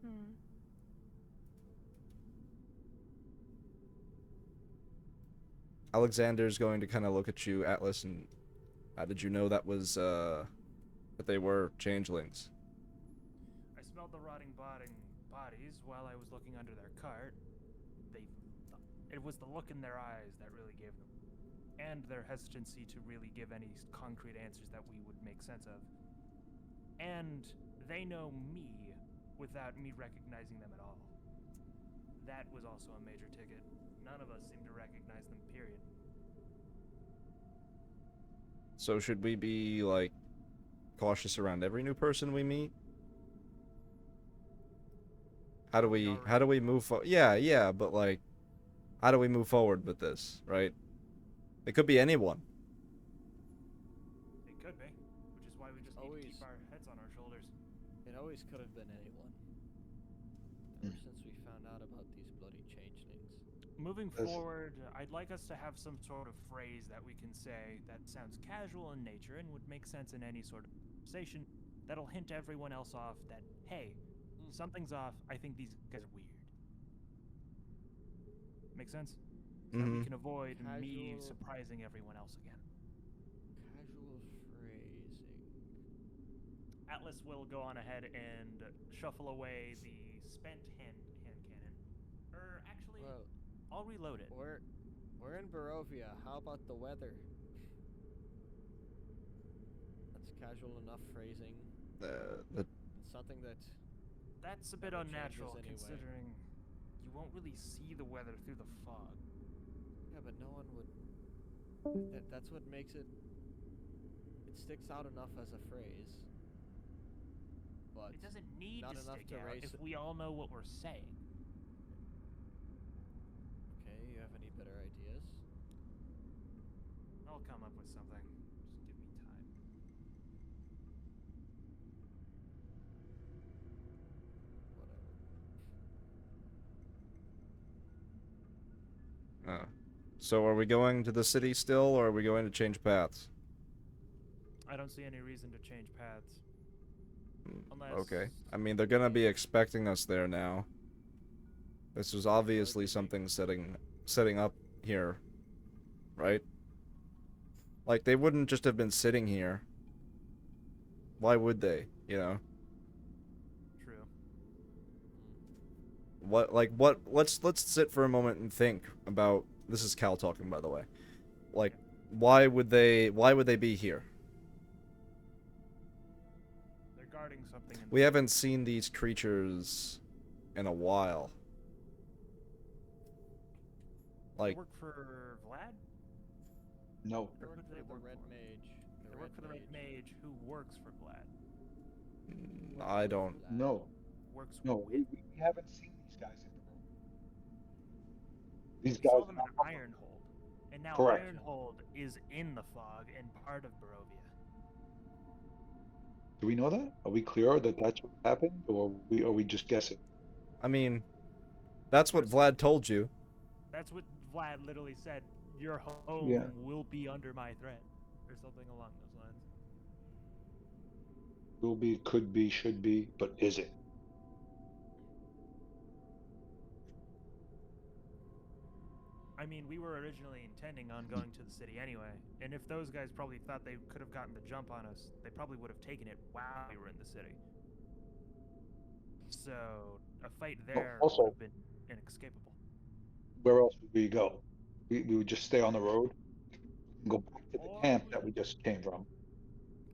Hmm. Alexander's going to kind of look at you, Atlas, and how did you know that was, that they were changelings? I smelled the rotting bodies while I was looking under their cart. It was the look in their eyes that really gave them, and their hesitancy to really give any concrete answers that we would make sense of. And they know me without me recognizing them at all. That was also a major ticket. None of us seem to recognize them, period. So should we be, like, cautious around every new person we meet? How do we move forward? Yeah, but, like, how do we move forward with this, right? It could be anyone. It could be, which is why we just need to keep our heads on our shoulders. It always could have been anyone. Ever since we found out about these bloody changelings. Moving As- forward, I'd like us to have some sort of phrase that we can say that sounds casual in nature and would make sense in any sort of conversation that'll hint everyone else off that, hey, something's off. I think these guys are weird. Make sense? So that we Mhm. can avoid me Casual- surprising everyone else again. Casual phrasing. Atlas will go on ahead and shuffle away the spent hand cannon. Actually, Well, I'll reload it. we're in Barovia. How about the weather? That's casual enough phrasing. The It's something that That's a bit Never changes unnatural anyway. considering you won't really see the weather through the fog. yeah, but no one would. That's what makes it. It sticks out enough as a phrase. But It doesn't need not to enough stick to out raise if the- we all know what we're saying. okay, you have any better ideas? I'll come up with something. Just give me time. Whatever. So are we going to the city still, or are we going to change paths? I don't see any reason to change paths. Unless Okay. I mean, they're gonna be expecting us there now. This was obviously something setting up here, right? Like, they wouldn't just have been sitting here. Why would they, you know? True. Let's sit for a moment and think about, this is Cal talking, by the way. Like, why would they be here? They're guarding something. We haven't seen these creatures in a while. Like, They work for Vlad? No. They work Who do for they the work Red for? Mage. They work for the Red Mage, who works for Vlad. I don't. No. Works No. with. We haven't seen these guys in the room. These We guys saw them are at not- Ironhold, and now Correct. Ironhold is in the fog and part of Barovia. Do we know that? Are we clear that that's what happened, or are we just guessing? I mean, that's what Vlad told you. That's what Vlad literally said. Your home Yeah. will be under my threat, or something along those lines. Will be, could be, should be, but is it? I mean, we were originally intending on going to the city anyway, and if those guys probably thought they could have gotten the jump on us, they probably would have taken it while we were in the city. So a fight there also- would have been inescapable. Where else would we go? We would just stay on the road, go back to the Or camp we- that we just came from.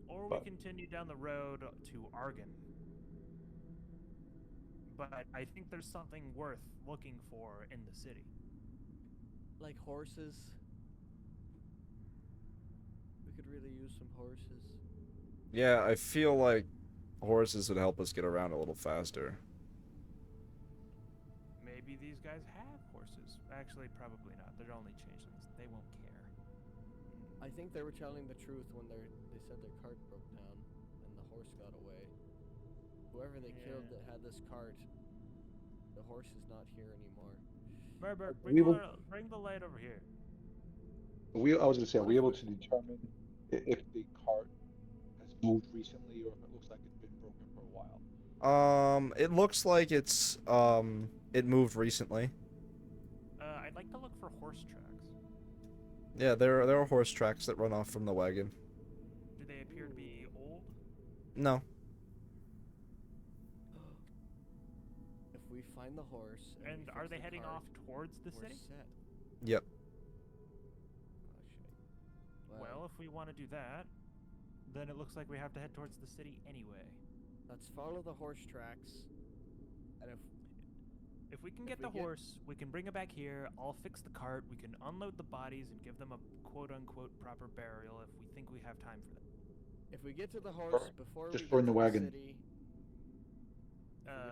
Or we But- continue down the road to Argon. But I think there's something worth looking for in the city. like horses. We could really use some horses. Yeah, I feel like horses would help us get around a little faster. Maybe these guys have horses. Actually, probably not. They're only changelings. They won't care. I think they were telling the truth when they said their cart broke down and the horse got away. Whoever they killed that had this cart, the horse is not here anymore. Merberg, We bring the light over here. I was gonna say, are we able to determine if the cart has moved recently or if it looks like it's been broken for a while? It looks like it moved recently. I'd like to look for horse tracks. Yeah, there are horse tracks that run off from the wagon. Do they appear to be old? No. If we find the horse And we are fix they the heading cart, off towards the we're city? set. Yep. Oh, shit. Well, if we want to do that, then it looks like we have to head towards the city anyway. let's follow the horse tracks. And If we can If get we the get- horse, we can bring it back here. I'll fix the cart. We can unload the bodies and give them a quote-unquote proper burial if we think we have time for that. if we get to the horse before just we burn get the to wagon. the city, if we get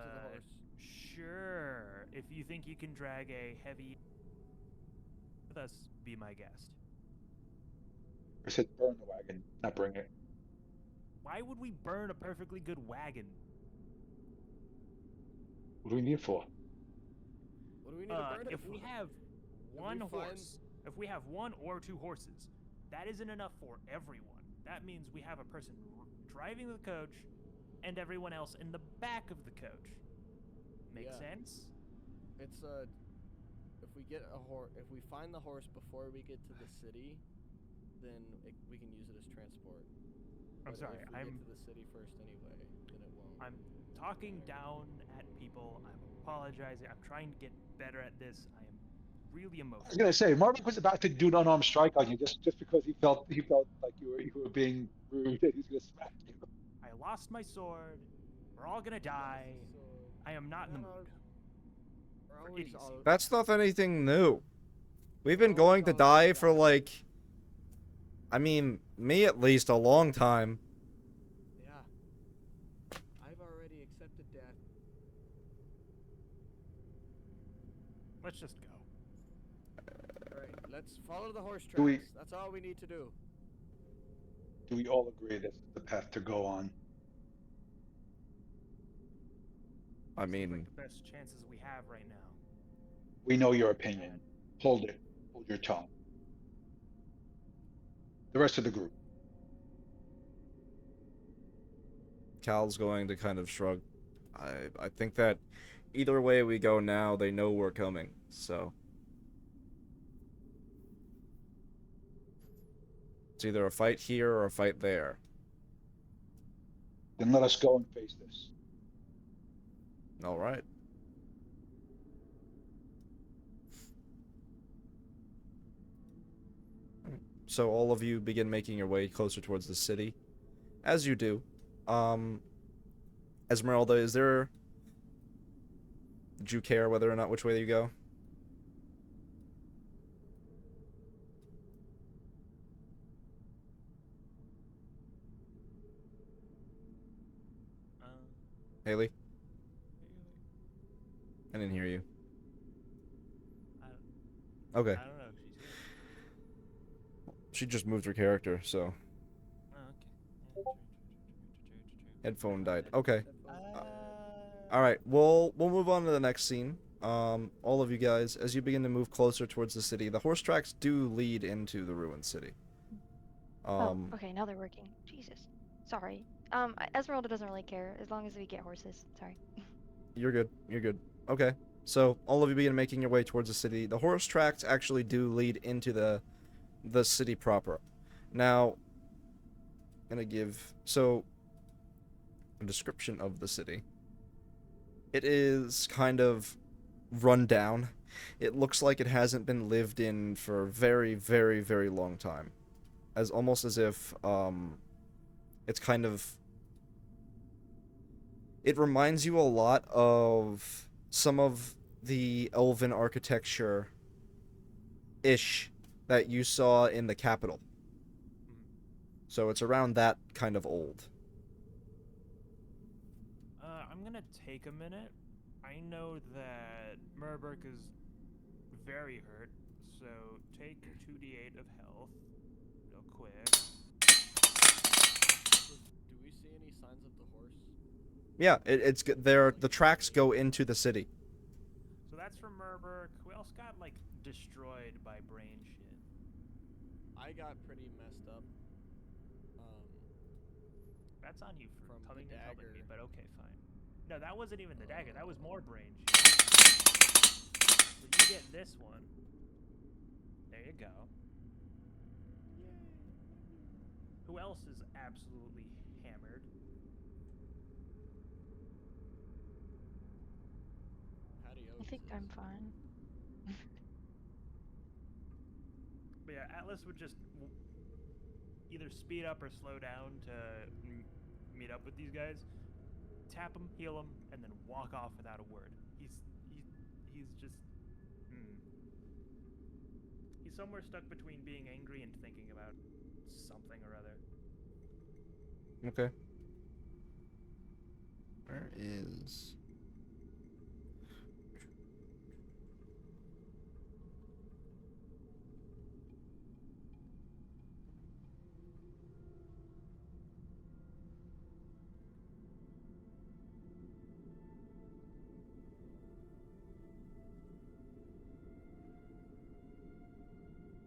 to the horse, Sure. If you think you can drag a heavy with us, be my guest. I said burn the wagon, not bring it. Why would we burn a perfectly good wagon? What do we need it for? what do we need to burn it If for? we have one we find- horse, if we have one or two horses, that isn't enough for everyone. That means we have a person driving the coach and everyone else in the back of the coach. Make Yeah. sense? It's if we get a horse, if we find the horse before we get to the city, then we can use it as transport. I'm But sorry, if we get to the city first anyway, then it won't. I'm talking down at people. I'm apologizing. I'm trying to get better at this. I am really I was emotional. gonna say Marvin was about to do an unarmed strike on you just because he felt like you were being rude and he's gonna smack you. I lost my sword. We're all gonna die. So, I am not in the no, mood. we're For always idiocy. all, That's not anything new. We've been Always going to all die about for that. like, I mean, me at least a long time. yeah. I've already accepted death. Let's just go. All right, let's follow the horse Do we- tracks. That's all we need to do. Do we all agree that's the path to go on? I Seems mean, like the best chances we have right now. We know your opinion. Hold it. Hold your tongue. The rest of the group. Cal's going to kind of shrug. I think that either way we go now, they know we're coming. So it's either a fight here or a fight there. Then let us go and face this. All right. So all of you begin making your way closer towards the city. As you do, Esmeralda, did you care whether or not which way you go? Uh, Haley? I didn't hear you. I Okay. don't know if she's here. She just moved her character, so Oh, okay. Yeah, true. headphone died. Okay. Uh, All right. We'll move on to the next scene. All of you guys, as you begin to move closer towards the city, the horse tracks do lead into the ruined city. Oh, okay, now they're working. Jesus. Sorry. Esmeralda doesn't really care as long as we get horses. Sorry. You're good. You're good. Okay. So all of you begin making your way towards the city. The horse tracks actually do lead into the city proper. Now, I'm gonna give a description of the city. It is kind of run down. It looks like it hasn't been lived in for a very, very, very long time. Almost as if it's kind of. It reminds you a lot of some of the elven architecture ish that you saw in the capital. Mhm. So it's around that kind of old. I'm gonna take a minute. I know that Murberg is very hurt, so take 2d8 of health, real quick. Do we see any signs of the horse? Yeah, it's there. The tracks go into the city. So that's from Murberg. Who else got like destroyed by brain shit? I got pretty messed up. That's on you for From the coming and helping me, dagger. but okay, fine. No, that wasn't even the dagger. That was more brain shit. So you get this one. There you go. Who else is absolutely hammered? Patty I Oaks think is. I'm fine. But yeah, Atlas would just either speed up or slow down to meet up with these guys, tap them, heal them, and then walk off without a word. He's just he's somewhere stuck between being angry and thinking about something or other. Okay. Where is?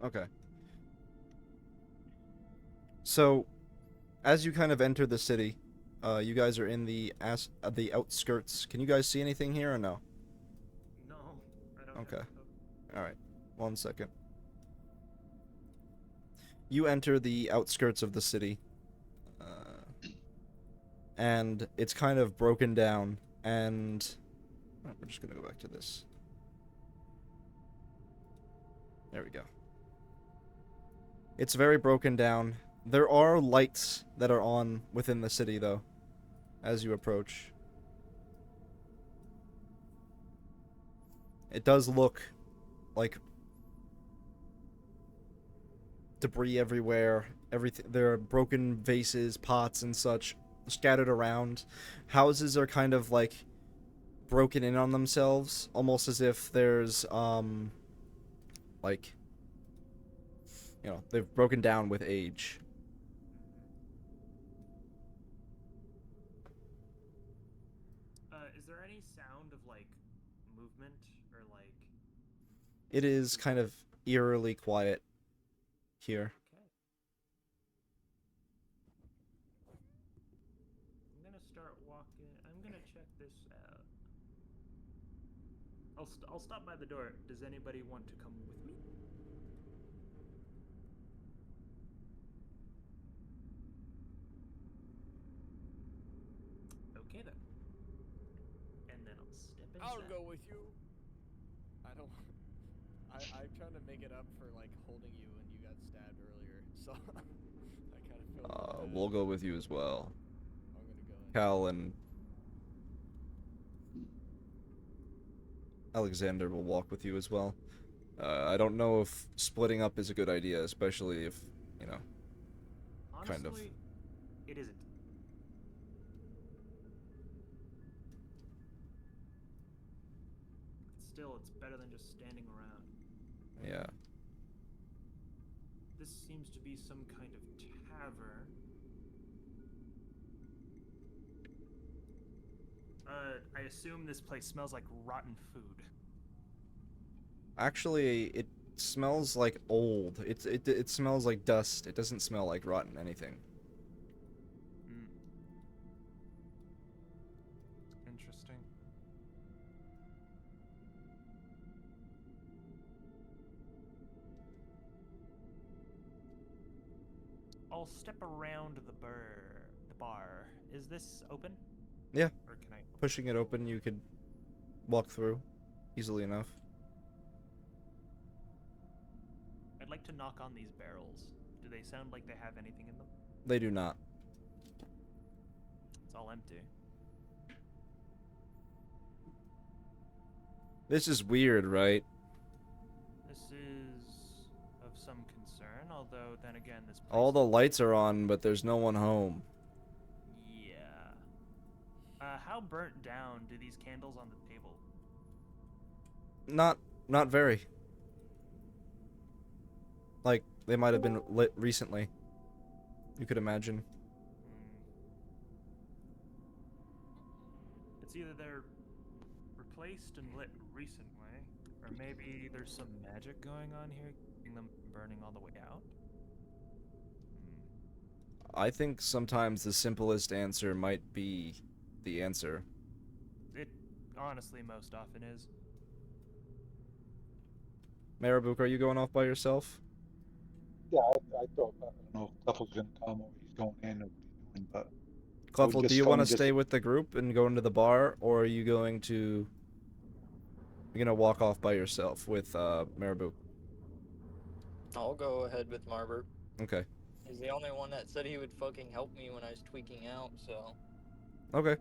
Okay. So, as you kind of enter the city, you guys are in the outskirts. Can you guys see anything here or no? No, I don't. Okay. Have All right. 1 second. You enter the outskirts of the city, and it's kind of broken down. And we're just gonna go back to this. There we go. It's very broken down. There are lights that are on within the city, though, as you approach. It does look like debris everywhere. Everything. There are broken vases, pots, and such scattered around. Houses are kind of like broken in on themselves, almost as if there's like, they've broken down with age. Is there any sound of like movement or like? It is kind of eerily quiet here. Okay. I'm gonna start walking. I'm gonna check this out. I'll stop by the door. Does anybody want to come with me? Okay then. And then I'll step inside. I'll go with you. I don't. I'm trying to make it up for like holding you when you got stabbed earlier, so I kind of feel. We'll go with you as well. I'm gonna go in. Cal and Alexander will walk with you as well. I don't know if splitting up is a good idea, especially if, Honestly, kind of. It isn't. Still, it's better than just standing around. Yeah. This seems to be some kind of tavern. I assume this place smells like rotten food. Actually, it smells like old. It smells like dust. It doesn't smell like rotten anything. Interesting. I'll step around the bar. Is this open? Yeah. Or can I? Pushing it open, you could walk through easily enough. I'd like to knock on these barrels. Do they sound like they have anything in them? They do not. It's all empty. This is weird, right? This is Although then again, this place All the lights are on, but there's no one home. Yeah. How burnt down do these candles on the table? Not very. Like, they might have been lit recently. You could imagine. It's either they're replaced and lit recently, or maybe there's some magic going on here, keeping them burning all the way out. I think sometimes the simplest answer might be the answer. It honestly most often is. Marabuk, are you going off by yourself? Yeah, I thought, I don't know if Cleffel's gonna come or he's going in or what he's doing, but I would Cleffel, do just you go want to and just- stay with the group and go into the bar, or are you going to... You're gonna walk off by yourself with, Marabuk? I'll go ahead with Marbert. Okay. He's the only one that said he would fucking help me when I was tweaking out, so. Okay.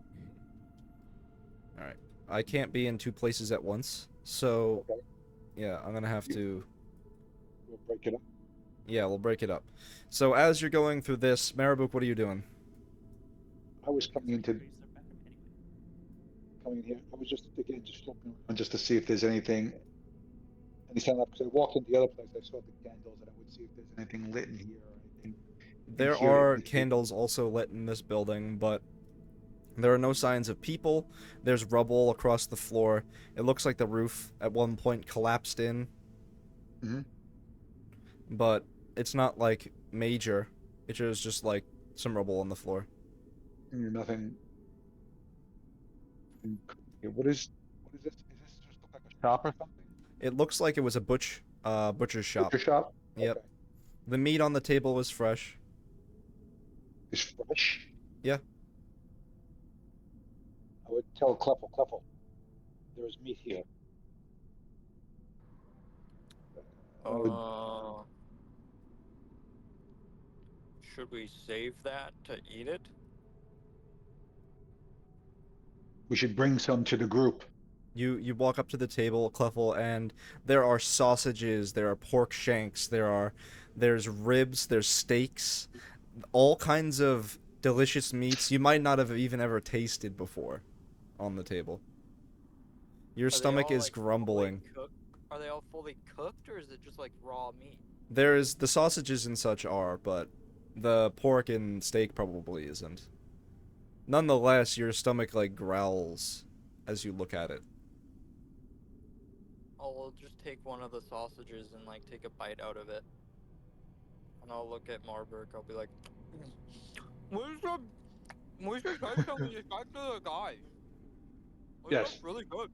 Alright. I can't be in two places at once, so... Okay. Yeah, I'm gonna have to... We'll break it up. Yeah, we'll break it up. So as you're going through this, Marabuk, what are you doing? I was coming into Use their bathroom anyway. coming in here. I was just again just looking around just to see if there's anything any sign up because I walked into the other place. I saw the candles and I would see if there's anything lit in here or anything. There here are that we- candles also lit in this building, but there are no signs of people. There's rubble across the floor. It looks like the roof at one point collapsed in. Mhm. But it's not like major. It is just like some rubble on the floor. Nothing. Okay, what is this? Is this just look like a shop or something? It looks like it was a butcher's shop. Butcher shop? Yep. Okay. The meat on the table is fresh. Is fresh? Yeah. I would tell Cleffel, there is meat here. I would- Should we save that to eat it? we should bring some to the group. You walk up to the table, Cleffel, and there are sausages, there are pork shanks, there's ribs, there's steaks, all kinds of delicious meats you might not have even ever tasted before on the table. Your Are they stomach all, is like, fully grumbling. cooked? Are they all fully cooked, or is it just like raw meat? There's the sausages and such are, but the pork and steak probably isn't. Nonetheless, your stomach like growls as you look at it. I'll just take one of the sausages and like take a bite out of it. And I'll look at Marburg. I'll be like, where's the ketchup when you got to the guy? It Yes. looks really good.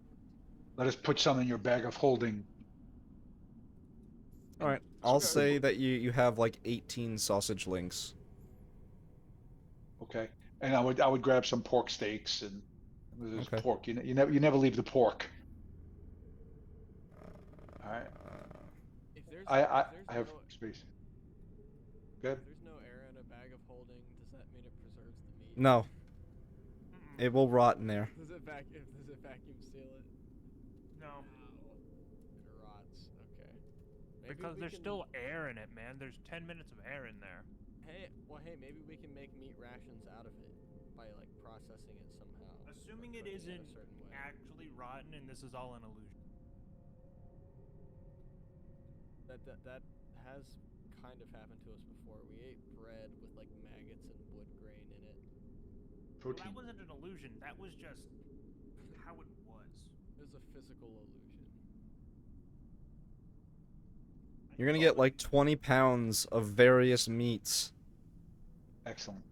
Let us put some in your bag of holding. All right, I'll Okay. say that you have like 18 sausage links. Okay. And I would grab some pork steaks and there's Okay. pork. You never leave the pork. All right. If there's, I if there's have no, space. Good. if there's no air in a bag of holding, does that mean it preserves the meat? No, it will rot in there. Does it vacuum seal it? No, It rots. Okay. Maybe because we there's can- still air in it, man. There's 10 minutes of air in there. Hey, maybe we can make meat rations out of it by like processing it somehow. or Assuming it cooking in a isn't certain way. actually rotten and this is all an illusion. That has kind of happened to us before. We ate bread with like maggots and wood grain in it. Well, Protein. that wasn't an illusion. That was just how it was. It was a physical illusion. You're gonna get like 20 pounds of various meats. Excellent.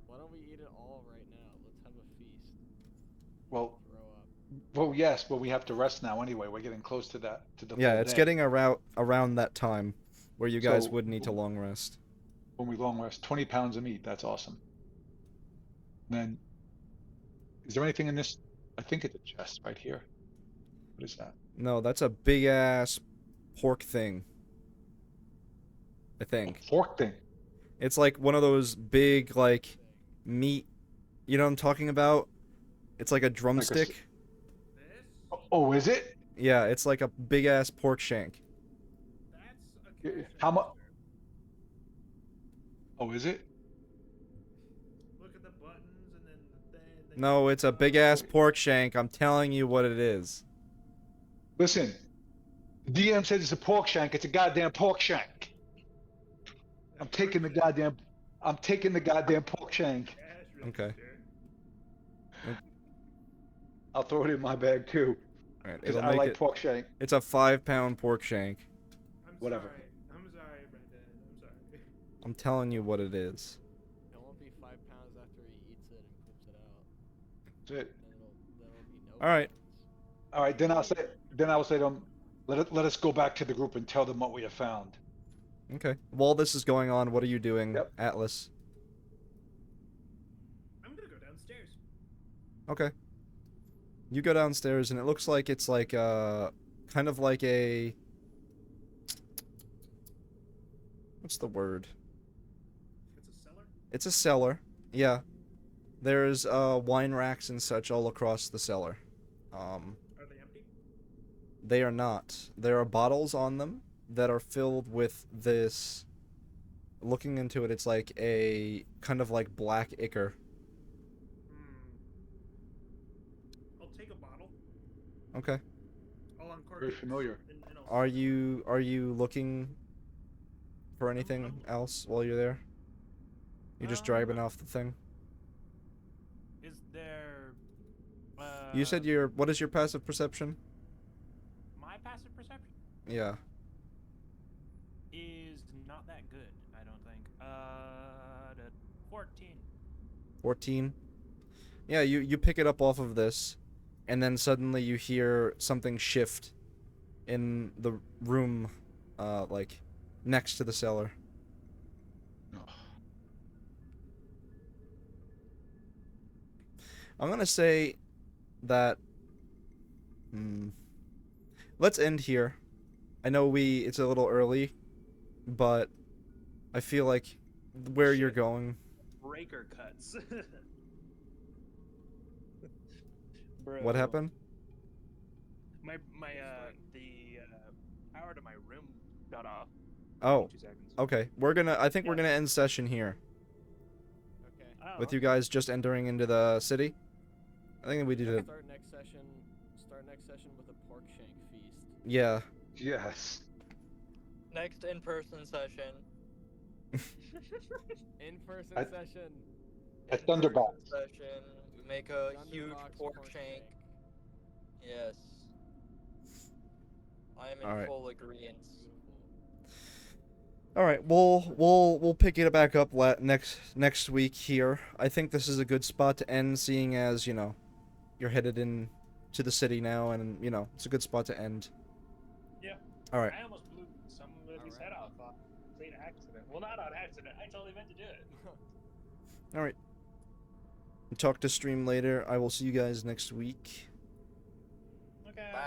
Why don't we eat it all right now? Let's have a feast. Well, Grow up. well, yes, but we have to rest now anyway. We're getting close to that to the Yeah, full it's day. getting around that time where you guys So- would need to long rest. When we long rest. 20 pounds of meat. That's awesome. And then, is there anything in this? I think it's a chest right here. What is that? No, that's a big ass pork thing. I think. Fork thing. It's like one of those big like meat, you know what I'm talking about? It's like a drumstick. This? Oh, is it? Yeah, it's like a big ass pork shank. That's a Yeah, cash how mu- register. Oh, is it? Look at the buttons and then the thing. Then No, it's a big ass pork shank. I'm telling you what it is. Listen, the DM said it's a pork shank. It's a goddamn pork shank. I'm taking the goddamn pork shank. Cash Okay. register. I'll throw it in my bag too, All right, because it'll I make like it. pork shank. It's a 5-pound pork shank. Whatever. I'm sorry, Brendan. I'm sorry. I'm telling you what it is. It won't be 5 pounds after he eats it and poops it out. That's it. Then it'll be no. All right. pounds. All right, then I'll say to them, let us go back to the group and tell them what we have found. Okay. While this is going on, what are you doing, Yep. Atlas? I'm gonna go downstairs. Okay. You go downstairs, and it looks like it's like kind of like a. What's the word? It's a cellar. It's a cellar. Yeah. There's wine racks and such all across the cellar. Are they empty? They are not. There are bottles on them that are filled with this. Looking into it, it's like a kind of like black ichor. I'll take a bottle. Okay. I'll uncork Very it. familiar. And I'll Are you looking for anything else while you're there? You're just driving off the thing. Is there? You said what is your passive perception? My passive perception Yeah. is not that good. I don't think. 14. 14. Yeah, you pick it up off of this, and then suddenly you hear something shift in the room, like next to the cellar. I'm gonna say that. Let's end here. I know it's a little early, but I feel like where you're going. breaker cuts. Bro. What happened? The power to my room got off. Oh, 2 seconds. okay. I think we're gonna end session here Okay. Oh, with you guys just entering into the city. I think we do that. Start next session with a pork shank feast. Yeah. Yes. Next in-person session. In-person At- session. At Thunderbox. Session. We make a huge Thunderbox pork shank. Yes. I am in Alright. full agreement. All right, we'll pick it back up next week here. I think this is a good spot to end, seeing as you're headed in to the city now, and it's a good spot to end. Yeah. All right. I almost blew somebody's head off on complete accident. Well, not on accident. I totally meant to do it. All right. Talk to stream later. I will see you guys next week. Okay. Bye.